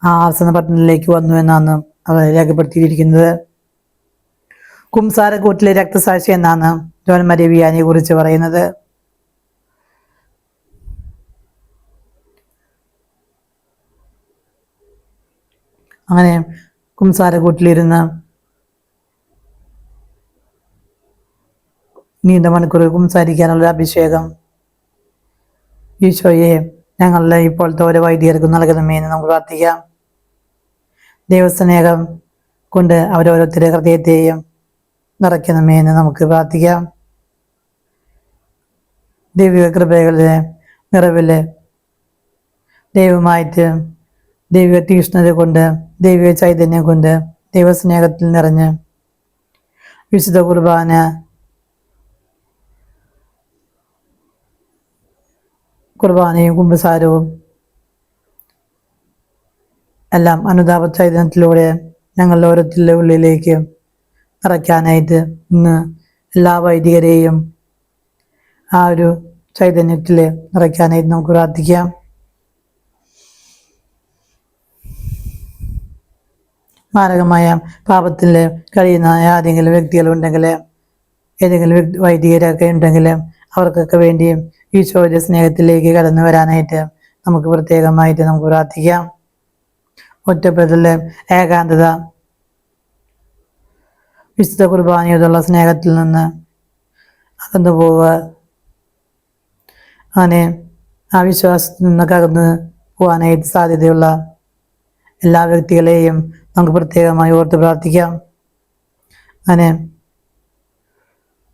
ആർസ് എന്ന പട്ടണത്തിലേക്ക് വന്നു എന്നാണ് അവർ രേഖപ്പെടുത്തിയിരിക്കുന്നത്. കുംസാരക്കൂട്ടിലെ രക്തസാക്ഷി എന്നാണ് ജോൻമരിയ വിയാനിയെ കുറിച്ച് പറയുന്നത്. അങ്ങനെ കുംസാരക്കൂട്ടിലിരുന്ന് നീണ്ട മണിക്കൂർ കുംസാരിക്കാനുള്ള അഭിഷേകം ഈശോയെ ഞങ്ങളുടെ ഇപ്പോഴത്തെ ഓരോ വൈദികർക്കും നൽകണമേ എന്ന് നമുക്ക് പ്രാർത്ഥിക്കാം. ദൈവസ്നേഹം കൊണ്ട് അവരോരോരുത്തരുടെ ഹൃദയത്തെയും നിറയ്ക്കണമേ എന്ന് നമുക്ക് പ്രാർത്ഥിക്കാം. ദൈവിക കൃപകളുടെ നിറവില് ദൈവമായിട്ട് ദൈവിക തീഷ്ണത കൊണ്ട്, ദൈവിക ചൈതന്യം കൊണ്ട്, ദൈവസ്നേഹത്തിൽ നിറഞ്ഞ് വിശുദ്ധ കുർബാനയും കുമ്പസാരവും എല്ലാം അനുതാപ ചൈതന്യത്തിലൂടെ ഞങ്ങളുടെ ഓരോരുത്തരുടെ ഉള്ളിലേക്ക് നിറയ്ക്കാനായിട്ട് ഇന്ന് എല്ലാ വൈദികരെയും ആ ഒരു ചൈതന്യത്തിൽ നിറയ്ക്കാനായിട്ട് നമുക്ക് പ്രാർത്ഥിക്കാം. മാരകമായ പാപത്തിൽ കഴിയുന്ന ഏതെങ്കിലും വ്യക്തികളുണ്ടെങ്കിൽ, ഏതെങ്കിലും വൈദികരൊക്കെ ഉണ്ടെങ്കിൽ അവർക്കൊക്കെ വേണ്ടിയും ഈശോയുടെ സ്നേഹത്തിലേക്ക് കടന്നു വരാനായിട്ട് നമുക്ക് പ്രത്യേകമായിട്ട് നമുക്ക് പ്രാർത്ഥിക്കാം. ഒറ്റപ്പെടല്, ഏകാന്തത, വിശുദ്ധ കുർബാനയോടുള്ള സ്നേഹത്തിൽ നിന്ന് അകന്നു പോവുക, അങ്ങനെ ആ വിശ്വാസത്തിൽ നിന്നൊക്കെ അകന്ന് പോകാനായിട്ട് സാധ്യതയുള്ള എല്ലാ വ്യക്തികളെയും നമുക്ക് പ്രത്യേകമായി ഓർത്ത് പ്രാർത്ഥിക്കാം. അങ്ങനെ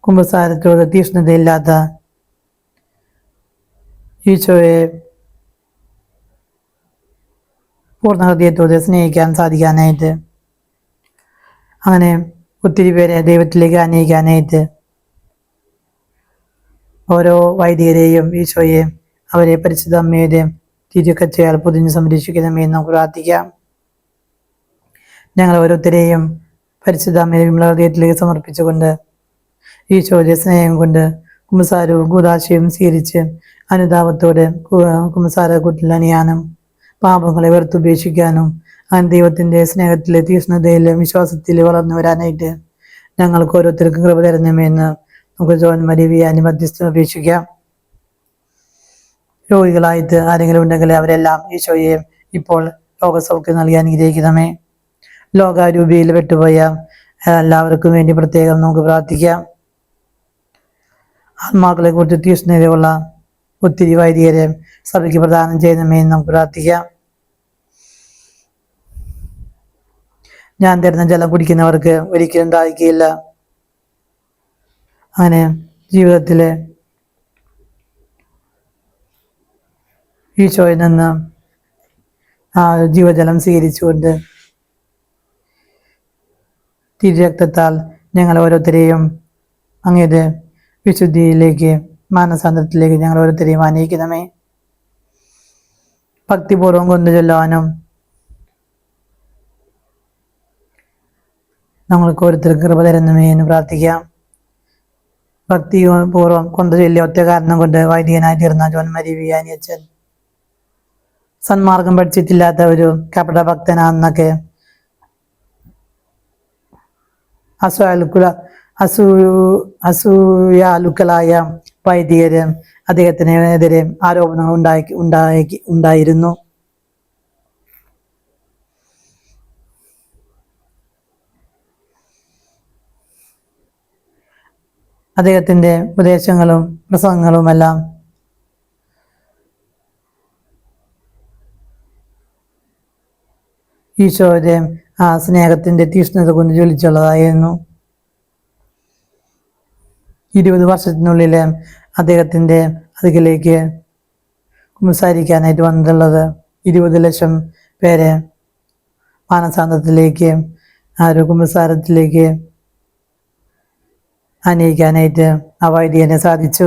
കുമ്പസാരത്തോട് തീഷ്ണതയില്ലാത്ത ഈശോയെ പൂർണ്ണ ഹൃദയത്തോടെ സ്നേഹിക്കാൻ സാധിക്കാനായിട്ട്, അങ്ങനെ ഒത്തിരി പേരെ ദൈവത്തിലേക്ക് അനയിക്കാനായിട്ട് ഓരോ വൈദികരെയും ഈശോയെ അവരെ പരിശുദ്ധ അമ്മയുടെ തിരുക്കച്ചയാൽ പൊതിഞ്ഞ് സംരക്ഷിക്കണമേ എന്ന് നമുക്ക് പ്രാർത്ഥിക്കാം. ഞങ്ങൾ ഓരോരുത്തരെയും പരിശുദ്ധ അമ്മയുടെ വിമല ഹൃദയത്തിലേക്ക് സമർപ്പിച്ചുകൊണ്ട് ഈശോയുടെ സ്നേഹം കൊണ്ട് കുമ്പസാരവും കൂദാശയും സ്വീകരിച്ച് അനുതാപത്തോടെ കുമ്പസാരക്കൂട്ടിൽ അണിയാനും പാപങ്ങളെ വെറുത്തുപേക്ഷിക്കാനും അങ്ങനെ ദൈവത്തിൻ്റെ സ്നേഹത്തിലെ തീഷ്ണതയിലെ വിശ്വാസത്തിൽ വളർന്നു വരാനായിട്ട് ഞങ്ങൾക്ക് ഓരോരുത്തർക്കും കൃപ തരണമേന്ന് നമുക്ക് ജോൻമരിയ വിയാനി മധ്യസ്ഥം അപേക്ഷിക്കാം. രോഗികളായിട്ട് ആരെങ്കിലും ഉണ്ടെങ്കിൽ അവരെല്ലാം ഈശോയെ ഇപ്പോൾ രോഗസൗഖ്യം നൽകി അനുഗ്രഹിക്കണമേ. ലോകാരൂപിയിൽ പെട്ടുപോയ എല്ലാവർക്കും വേണ്ടി പ്രത്യേകം നമുക്ക് പ്രാർത്ഥിക്കാം. ആത്മാക്കളെ കുറിച്ച് തീഷ്ണതയുള്ള ഒത്തിരി വൈദികരെ സഭയ്ക്ക് പ്രദാനം ചെയ്യണമേ എന്ന് നമുക്ക് പ്രാർത്ഥിക്കാം. ഞാൻ തരുന്ന ജലം കുടിക്കുന്നവർക്ക് ഒരിക്കലും ദാഹിക്കുകയില്ല. അങ്ങനെ ജീവിതത്തിലെ ഈശോയിൽ നിന്ന് ആ ജീവജലം സ്വീകരിച്ചുകൊണ്ട് തിരുരക്തത്താൽ ഞങ്ങൾ ഓരോരുത്തരെയും അങ്ങയുടെ വിശുദ്ധിയിലേക്ക്, മാനസാന്തരത്തിലേക്ക് ഞങ്ങൾ ഓരോരുത്തരെയും ആനയിക്കണമേ. ഭക്തിപൂർവം കൊണ്ടു ചൊല്ലുവാനും നമ്മൾക്ക് ഓരോരുത്തർക്ക് കൃപ തരുന്നമേ എന്ന് പ്രാർത്ഥിക്കാം. ഭക്തിപൂർവം കൊണ്ടു ചൊല്ലിയ ഒറ്റ കാരണം കൊണ്ട് വൈദികനായി തീർന്ന ജോൺ മരി വിയാനി അച്ഛൻ സന്മാർഗം പഠിച്ചിട്ടില്ലാത്ത ഒരു കപട ഭക്തനാന്നൊക്കെ അസൂയാലുക്കളായ വൈദികര് അദ്ദേഹത്തിനെതിരെ ആരോപണങ്ങൾ ഉണ്ടായിരുന്നു. അദ്ദേഹത്തിന്റെ ഉപദേശങ്ങളും പ്രസംഗങ്ങളുമെല്ലാം ഈശോയുടെ ആ സ്നേഹത്തിന്റെ തീഷ്ണത കൊണ്ട് ജ്വലിച്ചുള്ളതായിരുന്നു. 20 വർഷത്തിനുള്ളിൽ അദ്ദേഹത്തിന്റെ അതിലേക്ക് കുമ്പസാരിക്കാനായിട്ട് വന്നിട്ടുള്ളത് 20 ലക്ഷം പേരെ മാനസാന്തത്തിലേക്ക് ആ ഒരു കുമ്പസാരത്തിലേക്ക് അനയിക്കാനായിട്ട് ആ വൈദികനെ സാധിച്ചു.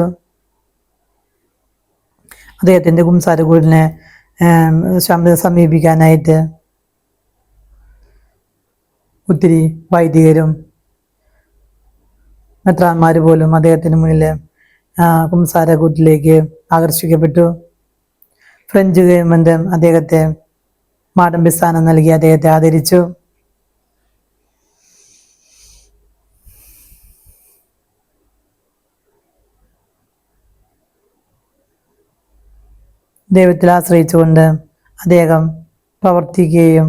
അദ്ദേഹത്തിന്റെ കുമ്പസാരക്കൂടിനെ സമീപിക്കാനായിട്ട് ഒത്തിരി വൈദികരും മെത്രാന്മാർ പോലും അദ്ദേഹത്തിന് മുന്നിൽ കുമ്പസാരക്കൂട്ടിലേക്ക് ആകർഷിക്കപ്പെട്ടു. ഫ്രഞ്ച് ഗവൺമെന്റ് അദ്ദേഹത്തെ മാടമ്പി സ്ഥാനം നൽകി അദ്ദേഹത്തെ ആദരിച്ചു. ദൈവത്തിൽ ആശ്രയിച്ചുകൊണ്ട് അദ്ദേഹം പ്രവർത്തിക്കുകയും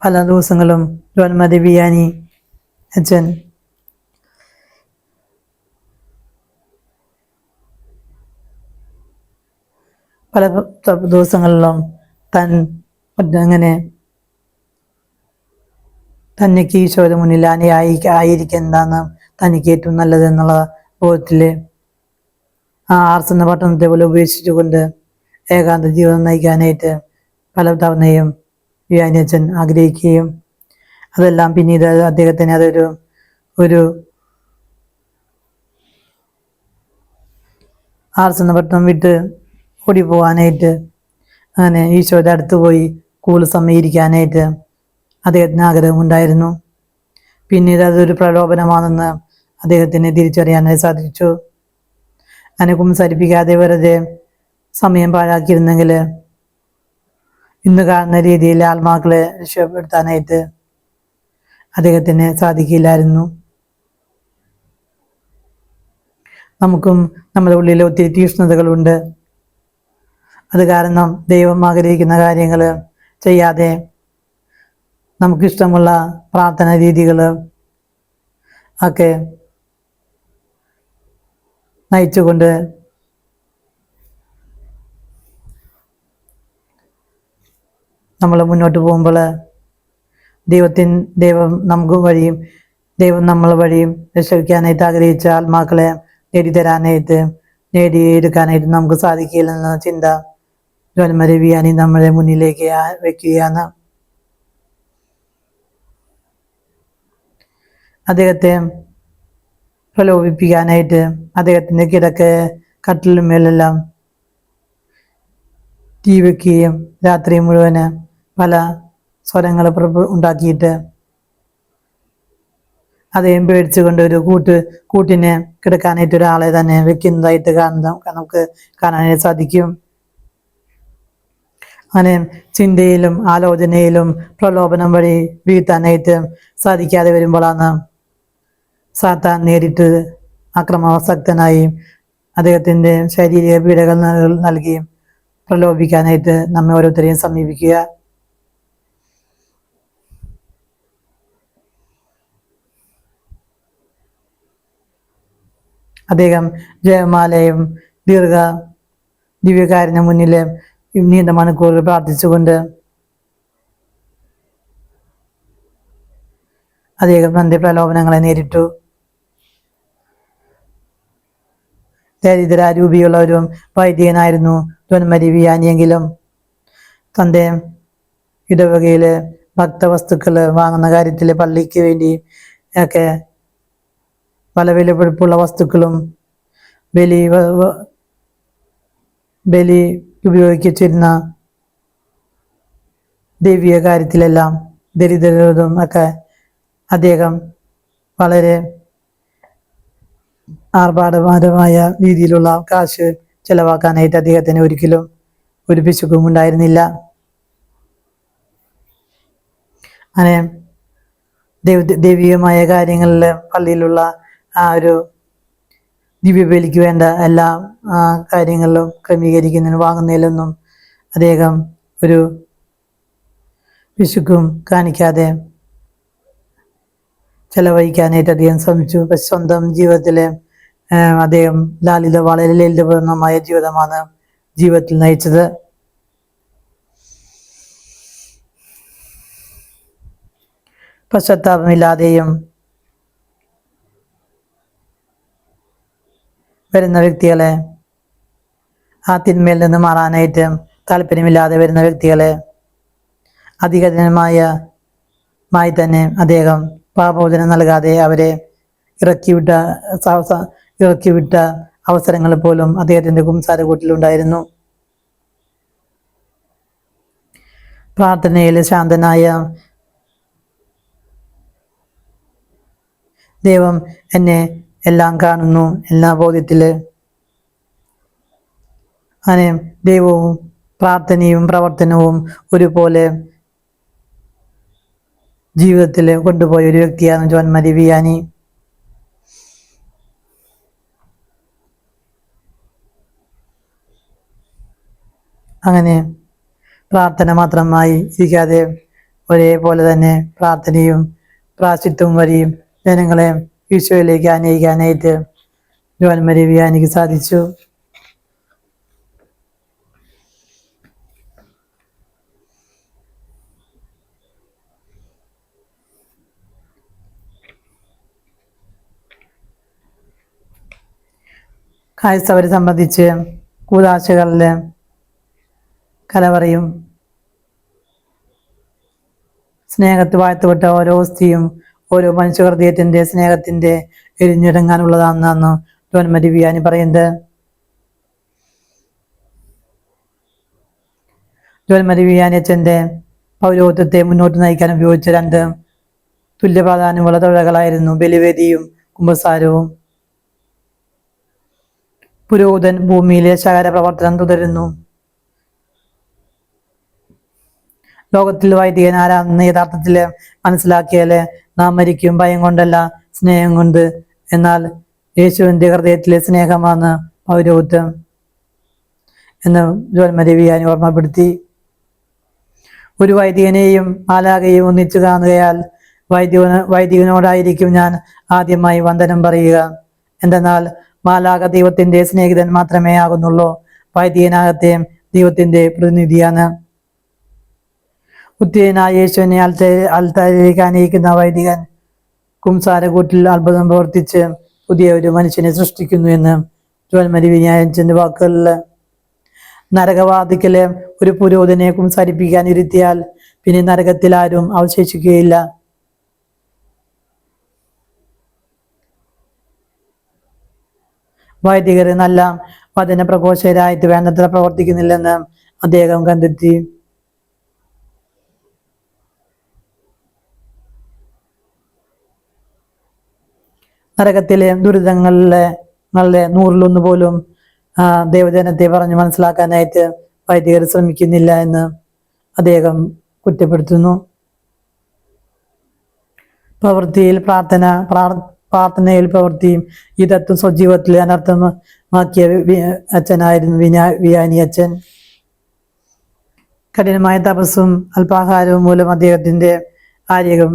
പല ദിവസങ്ങളും ജോൺ മരി വിയാനി അച്ഛൻ പല ദിവസങ്ങളിലും അങ്ങനെ തനിക്ക് ഈശോയുടെ മുന്നിൽ ആയിരിക്കുന്നതാണ് തനിക്ക് ഏറ്റവും നല്ലത് എന്നുള്ള ബോധത്തില് ആ ആർസ് എന്ന പട്ടണത്തെ പോലെ ഉപേക്ഷിച്ചുകൊണ്ട് ഏകാന്ത ജീവിതം നയിക്കാനായിട്ട് പല തവണയും വിയാനി അച്ഛൻ ആഗ്രഹിക്കുകയും അതെല്ലാം പിന്നീട് അദ്ദേഹത്തിന് ഒരു ആർസ് എന്ന പട്ടണം വിട്ട് ഓടിപ്പോകാനായിട്ട് അങ്ങനെ ഈശോയുടെ അടുത്ത് പോയി കൂടുതൽ സമയിരിക്കാനായിട്ട് അദ്ദേഹത്തിന് ആഗ്രഹമുണ്ടായിരുന്നു. പിന്നീട് അതൊരു പ്രലോഭനമാണെന്ന് അദ്ദേഹത്തിന് തിരിച്ചറിയാനായി സാധിച്ചു. അങ്ങനെ കുമ്പസാരിപ്പിക്കാതെ വെറുതെ സമയം പാഴാക്കിയിരുന്നെങ്കിൽ ഇന്ന് കാണുന്ന രീതിയിൽ ആത്മാക്കളെ രക്ഷപ്പെടുത്താനായിട്ട് അദ്ദേഹത്തിന് സാധിക്കില്ലായിരുന്നു. നമുക്കും നമ്മുടെ ഉള്ളിൽ ഒത്തിരി തീക്ഷ്ണതകളുണ്ട്. അത് കാരണം ദൈവം ആഗ്രഹിക്കുന്ന കാര്യങ്ങൾ ചെയ്യാതെ നമുക്കിഷ്ടമുള്ള പ്രാർത്ഥന രീതികൾ ഒക്കെ നയിച്ചുകൊണ്ട് നമ്മൾ മുന്നോട്ട് പോകുമ്പോൾ ദൈവം നമുക്ക് വഴിയും ദൈവം നമ്മൾ വഴിയും രക്ഷിക്കാനായിട്ട് ആഗ്രഹിച്ച ആത്മാക്കളെ നേടിയെടുക്കാനായിട്ട് നമുക്ക് സാധിക്കില്ലെന്ന ചിന്ത ജോൺ മരി വിയാനി നമ്മളെ മുന്നിലേക്ക് വെക്കുകയാണ്. അദ്ദേഹത്തെ പ്രലോഭിപ്പിക്കാനായിട്ട് അദ്ദേഹത്തിന്റെ കട്ടിലുമേലെല്ലാം തീ വെക്കുകയും രാത്രി മുഴുവന് പല സ്വരങ്ങൾ ഉണ്ടാക്കിയിട്ട് അദ്ദേഹം പേടിച്ചുകൊണ്ട് ഒരു കൂട്ടിനെ കിടക്കാനായിട്ട് ഒരാളെ തന്നെ വെക്കുന്നതായിട്ട് നമുക്ക് കാണാനായിട്ട് സാധിക്കും. അങ്ങനെ ചിന്തയിലും ആലോചനയിലും പ്രലോഭനം വഴി വീഴ്ത്താനായിട്ട് സാധിക്കാതെ വരുമ്പോഴാണ് സാത്താൻ നേരിട്ട് അക്രമാസക്തനായി അദ്ദേഹത്തിന്റെ ശാരീരിക പീഡകൾ നൽകി പ്രലോഭിക്കാനായിട്ട് നമ്മെ ഓരോരുത്തരെയും സമീപിക്കുക. അദ്ദേഹം ജയമാലയും ദിവ്യകാരന് മുന്നിൽ നീണ്ട മണിക്കൂറുകൾ പ്രാർത്ഥിച്ചുകൊണ്ട് അദ്ദേഹം തന്റെ പ്രലോഭനങ്ങളെ നേരിട്ടു. ദരിദ്രാരൂപിയുള്ള ഒരു വൈദികനായിരുന്നു ജോൺ മരി വിയാനിയെങ്കിലും തൻ്റെ ഇടവകയിലെ ഭക്തവസ്തുക്കൾ വാങ്ങുന്ന കാര്യത്തിൽ പള്ളിക്ക് വേണ്ടി ഒക്കെ പല വിലപിടിപ്പുള്ള വസ്തുക്കളും ബലി ബലി ഉപയോഗിച്ചിരുന്ന ദൈവിക കാര്യത്തിലെല്ലാം ദരിദ്രരും ഒക്കെ അദ്ദേഹം വളരെ ആർഭാടപരമായ രീതിയിലുള്ള കാശ് ചെലവാക്കാനായിട്ട് അദ്ദേഹത്തിന് ഒരിക്കലും ഒരു പിശുക്കും ഉണ്ടായിരുന്നില്ല. അങ്ങനെ ദൈവികമായ കാര്യങ്ങളിൽ പള്ളിയിലുള്ള ആ ഒരു ദിവ്യബലിക്ക് വേണ്ട എല്ലാ കാര്യങ്ങളിലും ക്രമീകരിക്കുന്നതിനും വാങ്ങുന്നതിലൊന്നും അദ്ദേഹം ഒരു പിശുക്കും കാണിക്കാതെ ചെലവഴിക്കാനായിട്ട് അദ്ദേഹം ശ്രമിച്ചു. സ്വന്തം ജീവിതത്തിലെ അദ്ദേഹം വളരെ ലളിതപൂർണമായ ജീവിതമാണ് ജീവിതത്തിൽ നയിച്ചത്. പശ്ചാത്താപമില്ലാതെയും വരുന്ന വ്യക്തികളെ, ആ തിന്മയിൽ നിന്ന് മാറാനായിട്ട് താല്പര്യമില്ലാതെ വരുന്ന വ്യക്തികളെ അധികമായി തന്നെ അദ്ദേഹം പാപമോചനം നൽകാതെ അവരെ ഇറക്കിവിട്ട അവസരങ്ങൾ പോലും അദ്ദേഹത്തിന്റെ കുംസാരക്കൂട്ടിലുണ്ടായിരുന്നു. പ്രാർത്ഥനയിൽ ശാന്തനായ ദൈവം എന്നെ എല്ലാം കാണുന്നു എല്ലാ ബോധ്യത്തില് അങ്ങനെ ദൈവവും പ്രാർത്ഥനയും പ്രവർത്തനവും ഒരുപോലെ ജീവിതത്തിൽ കൊണ്ടുപോയ ഒരു വ്യക്തിയാണ് ജോൺ മരി വിയാനി. അങ്ങനെ പ്രാർത്ഥന മാത്രമായി ഇരിക്കാതെ ഒരേപോലെ തന്നെ പ്രാർത്ഥനയും പ്രാശ്ചിത്വവും വഴിയും ജനങ്ങളെ ഈശോയിലേക്ക് ആനയിക്കാനായിട്ട് ജോൺ മരി വിയാനിക്ക് സാധിച്ചു. ക്രൈസ്തവരെ സംബന്ധിച്ച് കൂദാശകളില് കലവറയും സ്നേഹത്ത് വാഴ്ത്തപ്പെട്ട ഓരോ സ്ത്രീയും ഓരോ മനുഷ്യഹൃദയത്തിന്റെ സ്നേഹത്തിന്റെ എരിഞ്ഞിടങ്ങാനുള്ളതാണെന്നാണ് ജോൺ മരി വിയാനി പറയുന്നത്. ജോൺ മരി വിയാനി അച്ഛന്റെ പൗരോഹിത്യത്തെ മുന്നോട്ട് നയിക്കാൻ ഉപയോഗിച്ച രണ്ട് തുല്യ പ്രാധാന്യമുള്ള തുഴകളായിരുന്നു ബലിവേദിയും കുമ്പസാരവും. പുരോഹിതൻ ഭൂമിയിലെ ശകര പ്രവർത്തനം തുടരുന്നു. ലോകത്തിൽ വൈദികൻ ആരാണെന്ന് യഥാർത്ഥത്തിൽ മനസ്സിലാക്കിയാല് നാം മരിക്കും, ഭയം കൊണ്ടല്ല സ്നേഹം കൊണ്ട്. എന്നാൽ യേശുവിന്റെ ഹൃദയത്തിലെ സ്നേഹമാണ് പൗരോഹിത്യം എന്ന് ജോൺ മരി വിയാനി ഓർമ്മപ്പെടുത്തി. ഒരു വൈദികനെയും മാലാഖയെയും ഒന്നിച്ചു കാണുകയാൽ വൈദികനോടായിരിക്കും ഞാൻ ആദ്യമായി വന്ദനം പറയുക. എന്തെന്നാൽ മാലാഖ ദൈവത്തിന്റെ സ്നേഹിതൻ മാത്രമേ ആകുന്നുള്ളൂ. വൈദികനാകത്തെ ദൈവത്തിന്റെ പ്രതിനിധിയാണ്. ഉത്തിയനായ യേശുവിനെ അൽത്താരിലേക്ക് ആനയിക്കുന്ന വൈദികൻ കുംസാരക്കൂട്ടിൽ അത്ഭുതം പ്രവർത്തിച്ച് പുതിയ ഒരു മനുഷ്യനെ സൃഷ്ടിക്കുന്നു എന്ന് ജോൺ മരി വിയാനിയുടെ വാക്കുകളിൽ. നരകവാതിക്കല് ഒരു പുരോഹിതനെ കുംസാരിപ്പിക്കാൻ ഇരുത്തിയാൽ പിന്നെ നരകത്തിൽ ആരും അവശേഷിക്കുകയില്ല. വൈദികർ നല്ല വചന പ്രഘോഷകരായിട്ട് വേണ്ടത്ര പ്രവർത്തിക്കുന്നില്ലെന്ന് അദ്ദേഹം കണ്ടെത്തി. നരകത്തിലെ ദുരിതങ്ങളിലെ 100-1 പോലും ദൈവജനത്തെ പറഞ്ഞ് മനസ്സിലാക്കാനായിട്ട് വൈദികർ ശ്രമിക്കുന്നില്ല എന്ന് അദ്ദേഹം കുറ്റപ്പെടുത്തുന്നു. പ്രാർത്ഥനയിൽ പ്രവൃത്തിയും ഈ തത്വം സ്വജീവിതത്തിൽ അനർത്ഥമാക്കിയ അച്ഛനായിരുന്നു വിയാനി അച്ഛൻ. കഠിനമായ തപസ്സും അല്പാഹാരവും മൂലം അദ്ദേഹത്തിന്റെ ആരോഗ്യം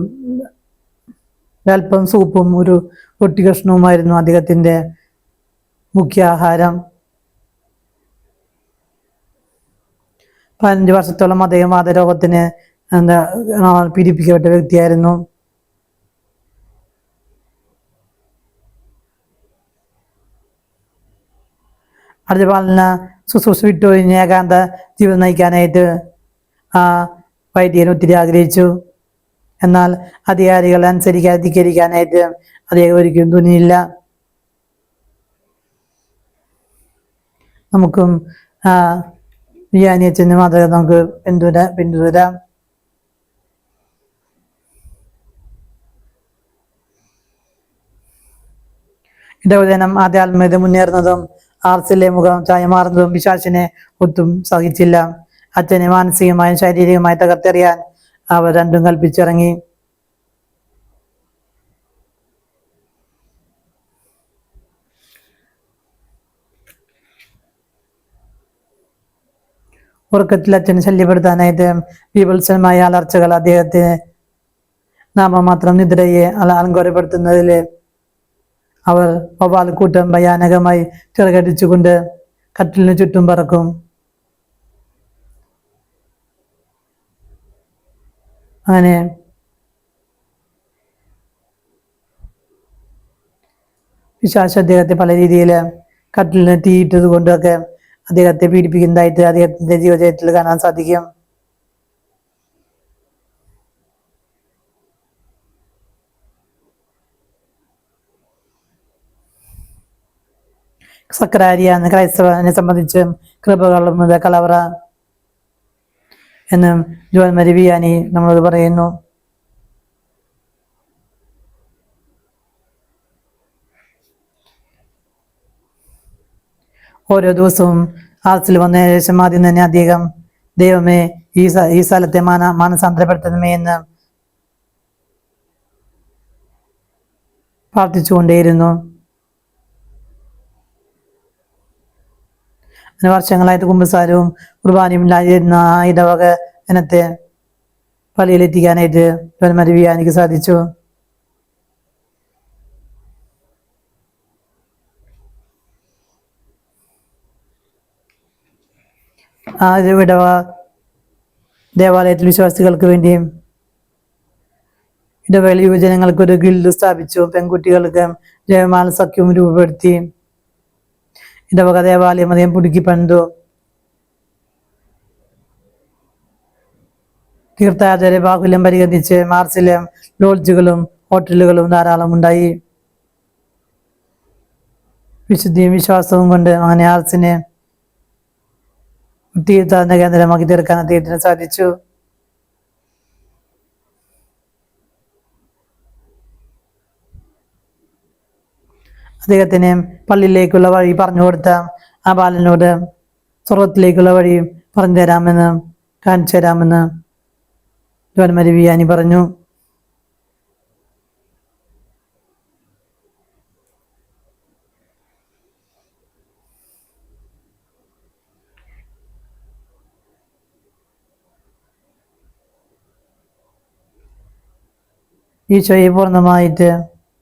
അല്പം സൂപ്പും ഒരു പൊട്ടി കഷ്ണവുമായിരുന്നു അദ്ദേഹത്തിന്റെ മുഖ്യ ആഹാരം. 15 വർഷത്തോളം അദ്ദേഹം വാതരോഗത്തിന് പീഡിപ്പിക്കപ്പെട്ട വ്യക്തിയായിരുന്നു. അർജപാലന ശുശ്രൂഷ വിട്ടൊഴിഞ്ഞ് ഏകാന്ത ജീവിതം നയിക്കാനായിട്ട് വൈദ്യൻ ഒത്തിരി ആഗ്രഹിച്ചു. എന്നാൽ അധികാരികൾ ധിക്കരിക്കാനായിട്ട് അദ്ദേഹം ഒരിക്കലും തുനിയില്ല. നമുക്കും വിയാനി അച്ഛൻ്റെ മാതൃക നമുക്ക് പിന്തുടരാം. ഇടവചനം ആധ്യാത്മികത മുന്നേറുന്നതും ആർസിലെ മുഖം ചായമാറുന്നതും പിശാചിനെ ഒട്ടും സഹിച്ചില്ല. അച്ഛനെ മാനസികമായും ശാരീരികമായി തകർത്തെറിയാൻ അവർ രണ്ടും കൽപ്പിച്ചിറങ്ങി. ഉറക്കത്തിൽ അച്ഛനെ ശല്യപ്പെടുത്താനായിട്ട് വിപത്സമായ അലർച്ചകൾ അദ്ദേഹത്തിന് നാമമാത്രം നിദ്രയെ അലങ്കോലപ്പെടുത്തുന്നതിൽ അവർ വവ്വാൽക്കൂട്ടം ഭയാനകമായി ചിറകടിച്ചുകൊണ്ട് കട്ടിലിന് ചുറ്റും പറക്കും. അങ്ങനെ പിശാച് അദ്ദേഹത്തെ പല രീതിയിൽ കട്ടിലിന് തീയിട്ടത് കൊണ്ടൊക്കെ അദ്ദേഹത്തെ പീഡിപ്പിക്കുന്നതായിട്ട് അദ്ദേഹത്തിന്റെ ജീവചരിത്രത്തിൽ കാണാൻ സാധിക്കും. സക്രാരിയ എന്ന ക്രൈസ്തവനെ സംബന്ധിച്ച് കൃപകളുടെ കലവറ എന്ന് ജോൺ മരി വിയാനി നമ്മളത് പറയുന്നു. ഓരോ ദിവസവും ആർസിൽ വന്ന ശേഷം ആദ്യം തന്നെ അദ്ദേഹം ദൈവമേ ഈ സ്ഥലത്തെ മാനസാന്തരപ്പെടുത്തണമേ എന്ന് പ്രാർത്ഥിച്ചുകൊണ്ടേയിരുന്നു. അങ്ങനെ വർഷങ്ങളായിട്ട് കുമ്പസാരവും കുർബാനയും ഇല്ലാതിരുന്ന ഇടവക ജനത്തെ പള്ളിയിലെത്തിക്കാനായിട്ട് ജോൺ മരി വിയാനിക്ക് സാധിച്ചു. ആ ഇടവ ദേവാലയത്തിൽ വിശ്വാസികൾക്ക് വേണ്ടിയും ഇടവേള യുവജനങ്ങൾക്ക് ഒരു ഗിൽഡ് സ്ഥാപിച്ചു. പെൺകുട്ടികൾക്ക് ജയമാല സഖ്യവും രൂപപ്പെടുത്തി. ഇടവക ദേവാലയം അദ്ദേഹം പുതുക്കി പണിതു. തീർത്ഥാടകരെ ബാഹുല്യം പരിഗണിച്ച് മാർസിലെ ലോഡ്ജുകളും ഹോട്ടലുകളും ധാരാളം ഉണ്ടായി. വിശുദ്ധിയും വിശ്വാസവും കൊണ്ട് അങ്ങനെ ആർസിനെ തീർത്ഥാടന കേന്ദ്രമാക്കി തീർക്കാൻ അദ്ദേഹത്തിന് സാധിച്ചു. അദ്ദേഹത്തിന് പള്ളിയിലേക്കുള്ള വഴി പറഞ്ഞു കൊടുത്ത ആ ബാലനോട് സ്വർഗത്തിലേക്കുള്ള വഴി കാണിച്ചു തരാമെന്ന് ജോൺ മരി വിയാനി പറഞ്ഞു. ഈശോയെ പൂർണ്ണമായിട്ട്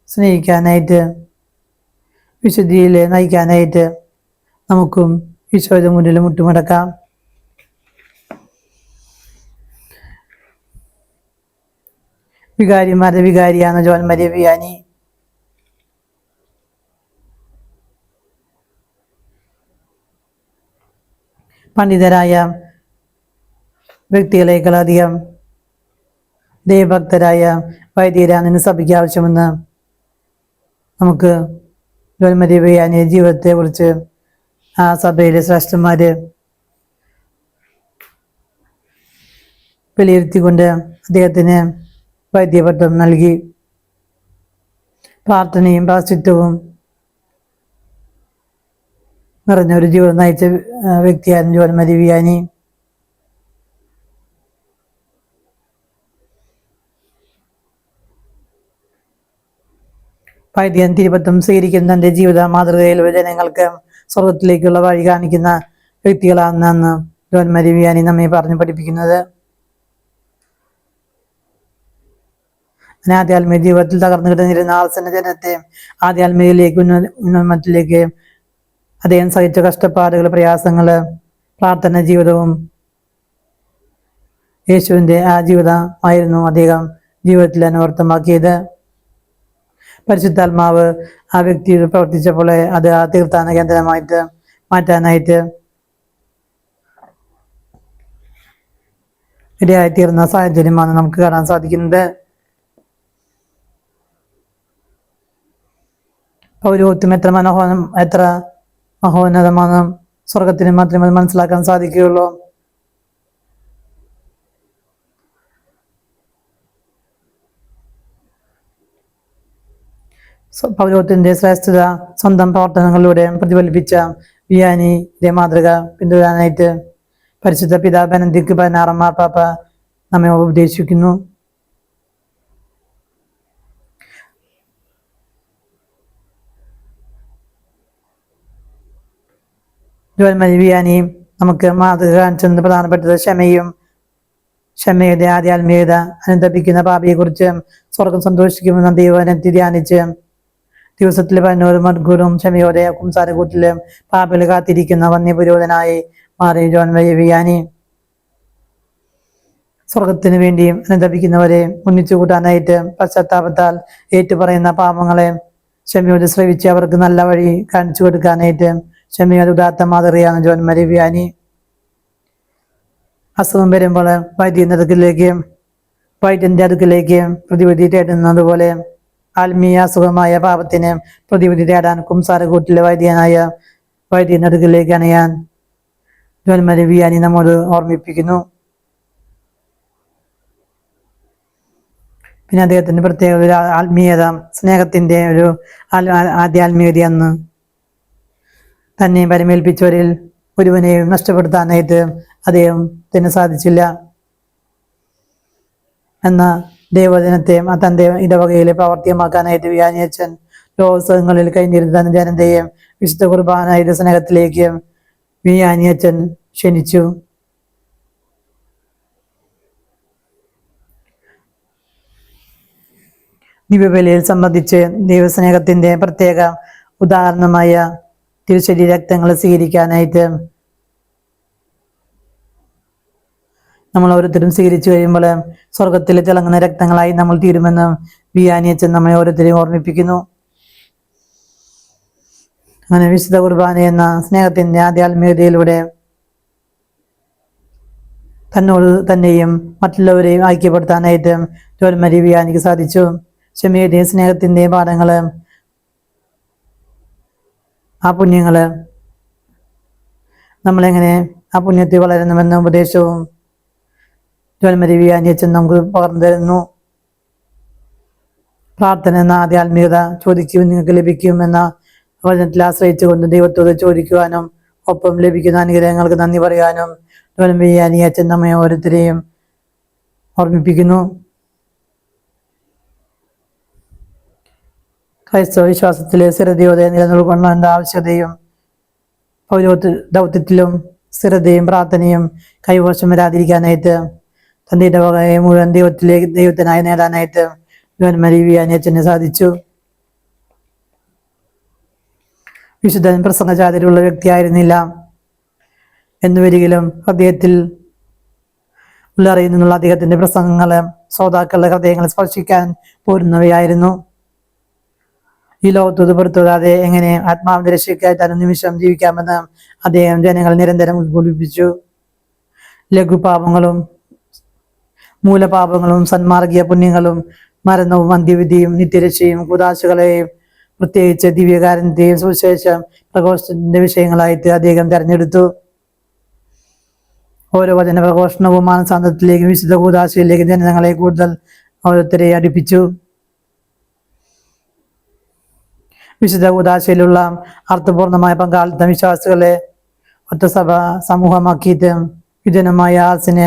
സ്നേഹിക്കാനായിട്ട് വിശുദ്ധിയിൽ നയിക്കാനായിട്ട് നമുക്കും ഈശോയുടെ മുന്നിൽ മുട്ടുമടക്കാം. വികാരിമാരുടെ വികാരിയാണ് ജോൺ മരി വിയാനി. പണ്ഡിതരായ വ്യക്തികളെക്കാളധികം ദൈവഭക്തരായ വൈദികരാണ് സഭയ്ക്ക് ആവശ്യമെന്ന് നമുക്ക് ജോൺ മരി വിയാനിയുടെ ജീവിതത്തെ കുറിച്ച് ആ സഭയിലെ ശ്രേഷ്ഠന്മാര് വിലയിരുത്തിക്കൊണ്ട് അദ്ദേഹത്തിന് വൈദ്യപട്ടം നൽകി. പ്രാർത്ഥനയും പ്രാശ്ചിത്വവും നിറഞ്ഞ ഒരു ജീവിതം നയിച്ച വ്യക്തിയായിരുന്നു ജോൺ മരി വിയാനി. വൈദികൻ തിരുപ്പത്തും സ്വീകരിക്കുന്ന തന്റെ ജീവിത മാതൃകയിൽ ജനങ്ങൾക്ക് സ്വർഗത്തിലേക്കുള്ള വഴി കാണിക്കുന്ന വ്യക്തികളാണെന്നാണ് ജോൺ മരി വിയാനി നമ്മെ പറഞ്ഞു പഠിപ്പിക്കുന്നത്. ആധ്യാത്മിക ജീവിതത്തിൽ തകർന്നു കിടന്നിരുന്ന ആർസിന്റെ ജനത്തെ ആധ്യാത്മികയിലേക്ക് ഉന്നമനത്തിലേക്ക് അദ്ദേഹം സഹിച്ച കഷ്ടപ്പാടുകൾ, പ്രയാസങ്ങള്, പ്രാർത്ഥന ജീവിതവും യേശുവിന്റെ ആ ജീവിതമായിരുന്നു അദ്ദേഹം ജീവിതത്തിൽ അനവർത്ഥമാക്കിയത്. പരിശുദ്ധാത്മാവ് ആ വ്യക്തിയിൽ പ്രവർത്തിച്ചപ്പോൾ അത് ആ തീർത്ഥാടന കേന്ദ്രമായിട്ട് മാറ്റാനായിട്ട് ഇടയായിത്തീർന്ന സാഹചര്യമാണ് നമുക്ക് കാണാൻ സാധിക്കുന്നത്. പൗരോഹിത്യം എത്ര മഹോന്നതമാണ്, സ്വർഗത്തിന് മാത്രമേ അത് മനസ്സിലാക്കാൻ സാധിക്കുകയുള്ളൂ. പൗരോഹിത്യത്തിന്റെ ശ്രേഷ്ഠത സ്വന്തം പ്രവർത്തനങ്ങളിലൂടെ പ്രതിഫലിപ്പിച്ച വിയാനിയുടെ മാതൃക പിന്തുടരാനായിട്ട് പരിശുദ്ധ പിതാവ് ബെനഡിക്ട് 16 മാർപ്പാപ്പ നമ്മെ ഉപദേശിക്കുന്നു. വിയാനി നമുക്ക് മാതൃക കാണിച്ചത് പ്രധാനപ്പെട്ടത് ക്ഷമയുടെ ആധ്യാത്മികത. അനുതപിക്കുന്ന പാപിയെ കുറിച്ച് സ്വർഗം സന്തോഷിക്കുമെന്ന ദൈവവചനത്തെ ധ്യാനിച്ച് ദിവസത്തിലെ 11 മണിക്കൂറും ക്ഷമയോടെ കുംസാരക്കൂട്ടില് പാപികൾ കാത്തിരിക്കുന്ന വന്യപുരോധനായി മാറി ജോൺ വിയാനി. സ്വർഗത്തിന് വേണ്ടിയും അനുതപിക്കുന്നവരെ ഒന്നിച്ചു കൂട്ടാനായിട്ട് പശ്ചാത്താപത്താൽ ഏറ്റുപറയുന്ന പാപങ്ങളെ ക്ഷമയോട് ശ്രവിച്ച് അവർക്ക് നല്ല വഴി കാണിച്ചു കൊടുക്കാനായിട്ട് ക്ഷമയോട് ഉദാത്ത മാതൃകയാണ് ജോൺ വിയാനി. അസുഖം വരുമ്പോൾ വൈദ്യന്റെ അടുക്കിലേക്ക് പ്രതിവിധി തേടുന്നത് പോലെ ആത്മീയ അസുഖമായ പാപത്തിന് പ്രതിവിധി തേടാൻ കുംസാരക്കൂട്ടിലെ വൈദ്യന്റെ അടുക്കിലേക്ക് അണയാൻ ജോൺ വിയാനി നമ്മോട് ഓർമ്മിപ്പിക്കുന്നു. പിന്നെ അദ്ദേഹത്തിന്റെ പ്രത്യേക ഒരു ആത്മീയത, സ്നേഹത്തിന്റെ ഒരു ആധ്യാത്മികതയെന്ന് തന്നെ പരിമേൽപ്പിച്ചവരിൽ ഒരുവനെയും നഷ്ടപ്പെടുത്താനായിട്ട് അദ്ദേഹത്തിന് സാധിച്ചില്ല എന്ന ദൈവജനത്തെ തന്റെ ഇടവകയിലെ പ്രാവർത്തികമാക്കാനായിട്ട് വിയാനിയച്ഛൻ ലോകങ്ങളിൽ കഴിഞ്ഞിരുന്ന ജനതയെ വിശുദ്ധ കുർബാനയുടെ സ്നേഹത്തിലേക്ക് വിയാനിയച്ഛൻ ക്ഷണിച്ചു. ദിവ്യബലിയിൽ സംബന്ധിച്ച് ദൈവസ്നേഹത്തിന്റെ പ്രത്യേക ഉദാഹരണമായ തിരുശരീര രക്തങ്ങൾ സ്വീകരിക്കാനായിട്ട് നമ്മൾ ഓരോരുത്തരും സ്വീകരിച്ചു കഴിയുമ്പോൾ സ്വർഗത്തിൽ തിളങ്ങുന്ന രക്തങ്ങളായി നമ്മൾ തീരുമെന്ന് വിയാനിയച്ഛൻ നമ്മെ ഓരോരുത്തരെയും ഓർമ്മിപ്പിക്കുന്നു. അങ്ങനെ വിശുദ്ധ കുർബാന എന്ന സ്നേഹത്തിന്റെ ആധ്യാത്മികതയിലൂടെ തന്നോട് തന്നെയും മറ്റുള്ളവരെയും ഐക്യപ്പെടുത്താനായിട്ട് ജോൺ വിയാനിക്ക് സാധിച്ചു. ക്ഷമയുടെയും സ്നേഹത്തിന്റെയും പാഠങ്ങള്, ആ പുണ്യങ്ങള് നമ്മളെങ്ങനെ ആ പുണ്യത്തിൽ വളരുന്നുവെന്ന ഉപദേശവും ജോൺ വിയാനിയച്ഛൻ നമുക്ക് പകർന്നു തരുന്നു. പ്രാർത്ഥന എന്ന ആധ്യാത്മികത ചോദിക്കും നിങ്ങൾക്ക് ലഭിക്കും എന്ന വചനത്തിൽ ആശ്രയിച്ചുകൊണ്ട് ദൈവത്തോട് ചോദിക്കുവാനും ഒപ്പം ലഭിക്കുന്ന അനുഗ്രഹങ്ങൾക്ക് നന്ദി പറയാനും ജോൺ വിയാനിയച്ഛൻ നമ്മെ ഓരോരുത്തരെയും ഓർമ്മിപ്പിക്കുന്നു. ക്രൈസ്തവ വിശ്വാസത്തിലെ സ്ഥിരതയോടെ നിലനിൽക്കൊള്ളേണ്ട ആവശ്യകതയും പൗരോഹിത്യ ദൗത്യത്തിലും സ്ഥിരതയും പ്രാർത്ഥനയും കൈവശം വരാതിരിക്കാനായിട്ട് തന്റെ ഇടവകയെ മുഴുവൻ ദൈവത്തിനായി നേടാനായിട്ട് ജോൺ വിയാനിയച്ഛന് സാധിച്ചു. വിശുദ്ധൻ പ്രസംഗചാതുര്യമുള്ള വ്യക്തിയായിരുന്നില്ല എന്നുവരികിലും ഹൃദയത്തിൽ ഉള്ളറിയുന്നുള്ള അദ്ദേഹത്തിന്റെ പ്രസംഗങ്ങള് ശ്രോതാക്കളുടെ ഹൃദയങ്ങളെ സ്പർശിക്കാൻ പോരുന്നവയായിരുന്നു. ഈ ലോകത്തോട് പുറത്തുകൂടാതെ എങ്ങനെ ആത്മാവിന്റെ രക്ഷയ്ക്കായിട്ട് അനുനിമിഷം ജീവിക്കാമെന്ന് അദ്ദേഹം ജനങ്ങൾ നിരന്തരം ഉദ്ബോധിപ്പിച്ചു. ലഘുപാപങ്ങളും മൂലപാപങ്ങളും സന്മാർഗീയ പുണ്യങ്ങളും മരണവും അന്ത്യവിധിയും നിത്യരക്ഷയും കൂദാശകളെയും പ്രത്യേകിച്ച് ദിവ്യകാരന്റെയും സുവിശേഷ പ്രഘോഷത്തിന്റെ വിഷയങ്ങളായിട്ട് അദ്ദേഹം തെരഞ്ഞെടുത്തു. ഓരോ വചന പ്രഘോഷണവും മാനസാന്തത്തിലേക്കും വിശുദ്ധ കൂദാശയിലേക്കും ജനങ്ങളെ കൂടുതൽ ഓരോരുത്തരെ അടുപ്പിച്ചു. വിശുദ്ധ കൂദാശയിലുള്ള അർത്ഥപൂർണമായ പങ്കാളിത്തം വിശ്വാസികളെ ഒറ്റ സമൂഹമാക്കിയിട്ട് വിജനമായ ആസിനെ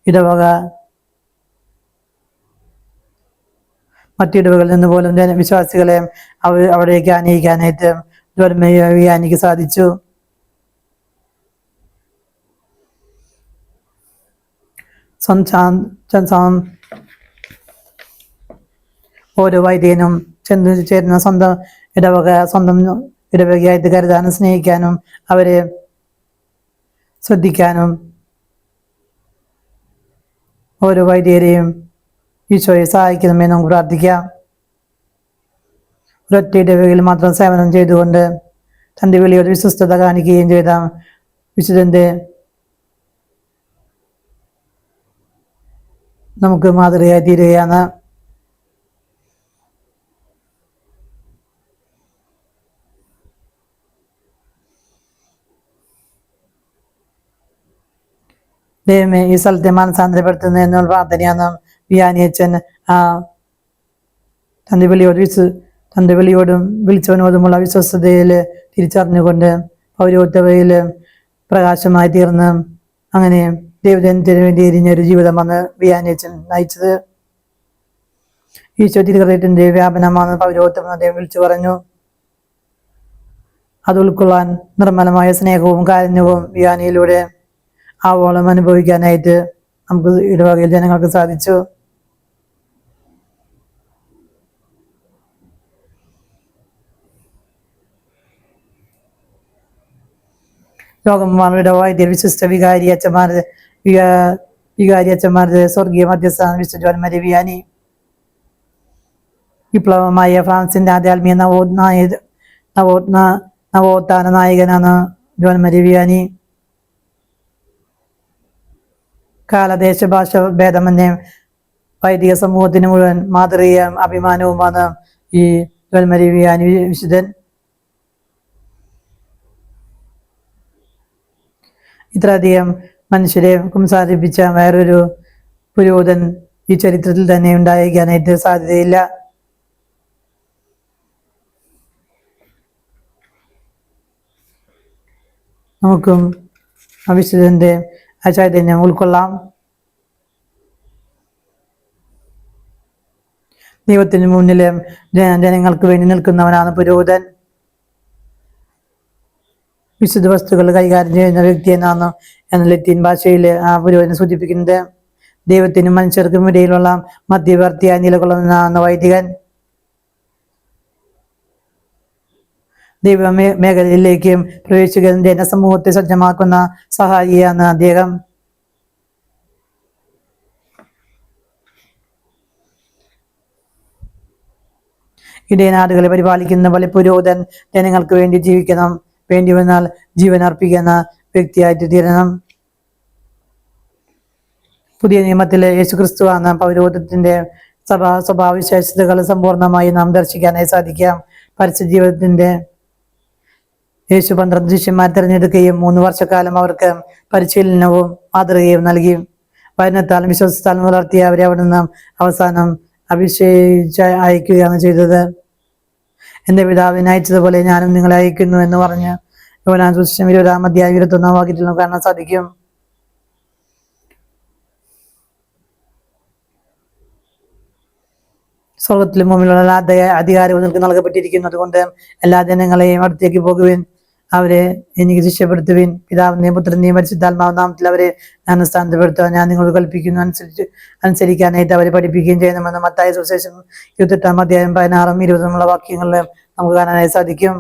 ഇടവക മറ്റിടവകളിൽ നിന്ന് പോലും വിശ്വാസികളെ അവിടേക്ക് ആനയിക്കാനായിട്ട് ജോൺ വിയാനിക്ക് സാധിച്ചു. ഓരോ വൈദികനും ചെന്നു ചേരുന്ന സ്വന്തം ഇടവകയായിട്ട് കരുതാനും സ്നേഹിക്കാനും അവരെ ശ്രദ്ധിക്കാനും ഓരോ വൈദികരെയും ഈശോയെ സഹായിക്കണമെന്ന് നമുക്ക് പ്രാർത്ഥിക്കാം. ഒരൊറ്റ ഇടവകയിൽ മാത്രം സേവനം ചെയ്തുകൊണ്ട് തന്റെ വിളിയോട് വിശ്വസ്തത കാണിക്കുകയും ചെയ്ത വിശുദ്ധന്റെ നമുക്ക് മാതൃകയായി തീരുകയാണ്. ദൈവമേ, ഈ സ്ഥലത്തെ മാനസാന്തരപ്പെടുത്തുന്ന എന്നുള്ള പ്രാർത്ഥനയാണ് വിയാനിയച്ചൻ ആ തന്തവിളിയോടും വിളിച്ചവനോടുമുള്ള വിശ്വസ്തതയിൽ തിരിച്ചറിഞ്ഞുകൊണ്ട് പൗരോഹിത്യതയിൽ പ്രകാശമായി തീർന്ന് അങ്ങനെ ദൈവജനത്തിന് വേണ്ടി എരിഞ്ഞൊരു ജീവിതമാണ് വിയാനിയച്ചൻ നയിച്ചത്. ഈശോ തിരുഹൃദയത്തിന്റെ വ്യാപനമാണ് പൗരോഹിത്യം അദ്ദേഹം വിളിച്ചു പറഞ്ഞു. അത് ഉൾക്കൊള്ളാൻ നിർമ്മലമായ സ്നേഹവും കാരുണ്യവും വിയാനിയിലൂടെ ആവോളം അനുഭവിക്കാനായിട്ട് നമുക്ക് ഇടവകയിൽ ജനങ്ങൾക്ക് സാധിച്ചു. ലോകമാരുടെ വൈദ്യർ വിശിഷ്ട വികാരി അച്ഛന്മാരുടെ സ്വർഗീയ മധ്യസ്ഥാനം വിശുദ്ധ ജോൺ മരിയ വിയാനി. വിപ്ലവമായ ഫ്രാൻസിന്റെ ആധ്യാത്മിക നവോത്ഥാന നായകനാണ് ജോൺ മരിയ വിയാനി. കാലദേശ ഭാഷ ഭേദമന്യേ വൈദിക സമൂഹത്തിന് മുഴുവൻ മാതൃകയും അഭിമാനവുമാണ് ഈ ജോൺ മരിയ വിയാനി വിശുദ്ധൻ. ഇത്രയധികം മനുഷ്യരെ കുംസാരിപ്പിച്ച വേറൊരു പുരോഹിതൻ ഈ ചരിത്രത്തിൽ തന്നെ ഉണ്ടായിരിക്കാനായിട്ട് സാധ്യതയില്ല. നമുക്കും വിശുദ്ധന്റെ ആ ചൈതന്യം ഉൾക്കൊള്ളാം. ദൈവത്തിന് മുന്നിലെ ജനങ്ങൾക്ക് വേണ്ടി നിൽക്കുന്നവനാണ് പുരോഹിതൻ. വിശുദ്ധ വസ്തുക്കൾ കൈകാര്യം ചെയ്യുന്ന വ്യക്തി എന്നാണ് ലത്തീൻ ഭാഷയിൽ ആ പുരോഹിതനെ സൂചിപ്പിക്കുന്നത്. ദൈവത്തിനും മനുഷ്യർക്കും ഇടയിലുള്ള മധ്യവർത്തിയായി നിലകൊള്ളുന്നതാണ് വൈദികൻ. ദൈവ മേഖലയിലേക്ക് പ്രവേശിക്കുന്ന ജനസമൂഹത്തെ സജ്ജമാക്കുന്ന സഹായിയാണ് അദ്ദേഹം. ഇടയനാടുകളെ പരിപാലിക്കുന്ന പോലെ പുരോഹിതൻ ജനങ്ങൾക്ക് വേണ്ടി ജീവിക്കണം. വേണ്ടി വന്നാൽ ജീവൻ അർപ്പിക്കുന്ന വ്യക്തിയായിട്ട് തീരണം. പുതിയ നിയമത്തിലെ യേശുക്രിസ്തുവാണ് പൗരോഹിത്യത്തിന്റെ സ്വഭാവവിശേഷതകൾ സമ്പൂർണമായി നാം ദർശിക്കാനായി സാധിക്കാം. പരസ്യ ജീവിതത്തിന്റെ യേശു 12 ശിഷ്യന്മാർ തിരഞ്ഞെടുക്കുകയും 3 വർഷക്കാലം അവർക്ക് പരിശീലനവും മാതൃകയും നൽകി. വചനത്താലും വിശ്വാസത്താലും വളർത്തിയ അവരെ അവിടുന്ന് അവസാനം അഭിഷേകിച്ച് അയക്കുകയാണ് ചെയ്തത്. എന്റെ പിതാവിനെ അയച്ചതുപോലെ ഞാനും നിങ്ങളെ അയക്കുന്നു എന്ന് പറഞ്ഞ് യോഹന്നാൻ സുവിശേഷം 20-ാം അധ്യായം 21-ാം വാക്യത്തിൽ നമുക്ക് കാണാൻ സാധിക്കും. സ്വർഗത്തിലും ഭൂമിയിലുള്ള അധികാരവും നിങ്ങൾക്ക് നൽകപ്പെട്ടിരിക്കുന്നു. അതുകൊണ്ട് എല്ലാ ജനങ്ങളെയും അടുത്തേക്ക് പോകുവിൻ, അവരെ എനിക്ക് ശിഷ്യപ്പെടുത്തുവിൻ. പിതാവിന്റെയും പുത്രന്റെയും പരിശുദ്ധാത്മാവ് നാമത്തിൽ അവരെ ജ്ഞാനസ്ഥാനപ്പെടുത്തുക. ഞാൻ നിങ്ങളോട് കൽപ്പിക്കുന്നു അനുസരിക്കാനായിട്ട് അവരെ പഠിപ്പിക്കുകയും ചെയ്യണമെന്ന് മത്തായി സുവിശേഷം 28-ാം അധ്യായം 16-ഉം 20-ഉമുള്ള വാക്യങ്ങളിൽ നമുക്ക് കാണാനായി സാധിക്കും.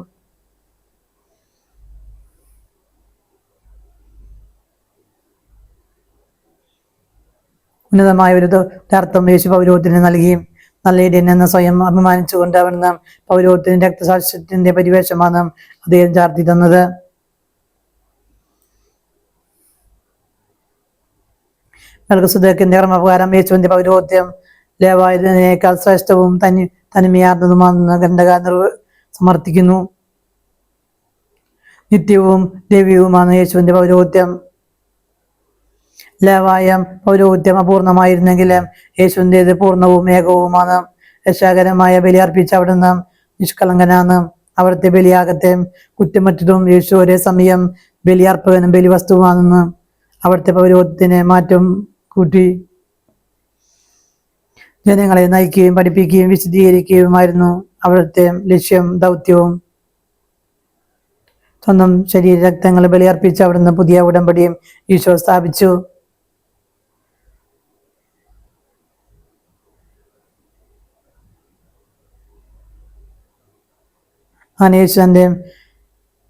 ഉന്നതമായ ഒരു അർത്ഥം യേശു പൗരോഹിത്യത്തിന് നൽകി. നല്ല ഇടയൻ എന്ന് സ്വയം അഭിമാനിച്ചുകൊണ്ട് അവിടുന്ന് പൗരോഹിത്യത്തിന്റെ രക്തസാക്ഷ്യത്തിന്റെ പരിവേഷമാണ് അദ്ദേഹം ചാർത്തി തന്നത്. മെൽക്കിസേദെക്കിന്റെ കർമ്മപ്രകാരം യേശുവിന്റെ പൗരോഹിത്യം ലേവായതിനേക്കാൾ ശ്രേഷ്ഠവും തനിമയാർന്നതുമാണെന്ന് ഗ്രന്ഥകാരൻ സമർത്ഥിക്കുന്നു. നിത്യവും ദൈവികവുമാണ് യേശുവിന്റെ പൗരോഹിത്യം. ലേവായ പൗരോഹിത്യം അപൂർണമായിരുന്നെങ്കിലും യേശുവിൻ്റെത് പൂർണ്ണവും ഏകവുമാണ്. രക്ഷാകരമായ ബലി അർപ്പിച്ച അവിടുന്ന് നിഷ്കളങ്കനാണ്. അവിടുത്തെ ബലിയാകത്തെ കുറ്റമറ്റതും യേശു ഒരേ സമയം ബലിയർപ്പകനും ബലിവസ്തുവാണെന്ന് അവിടുത്തെ പൗരോഹിത്യത്തിന് മാറ്റം കൂട്ടി. ജനങ്ങളെ നയിക്കുകയും പഠിപ്പിക്കുകയും വിശദീകരിക്കുകയുമായിരുന്നു അവിടുത്തെ ലക്ഷ്യം ദൗത്യവും. സ്വന്തം ശരീര രക്തങ്ങളെ ബലിയർപ്പിച്ച് അവിടുന്ന് പുതിയ ഉടമ്പടിയും ഈശോ സ്ഥാപിച്ചു. യേശു തന്റെ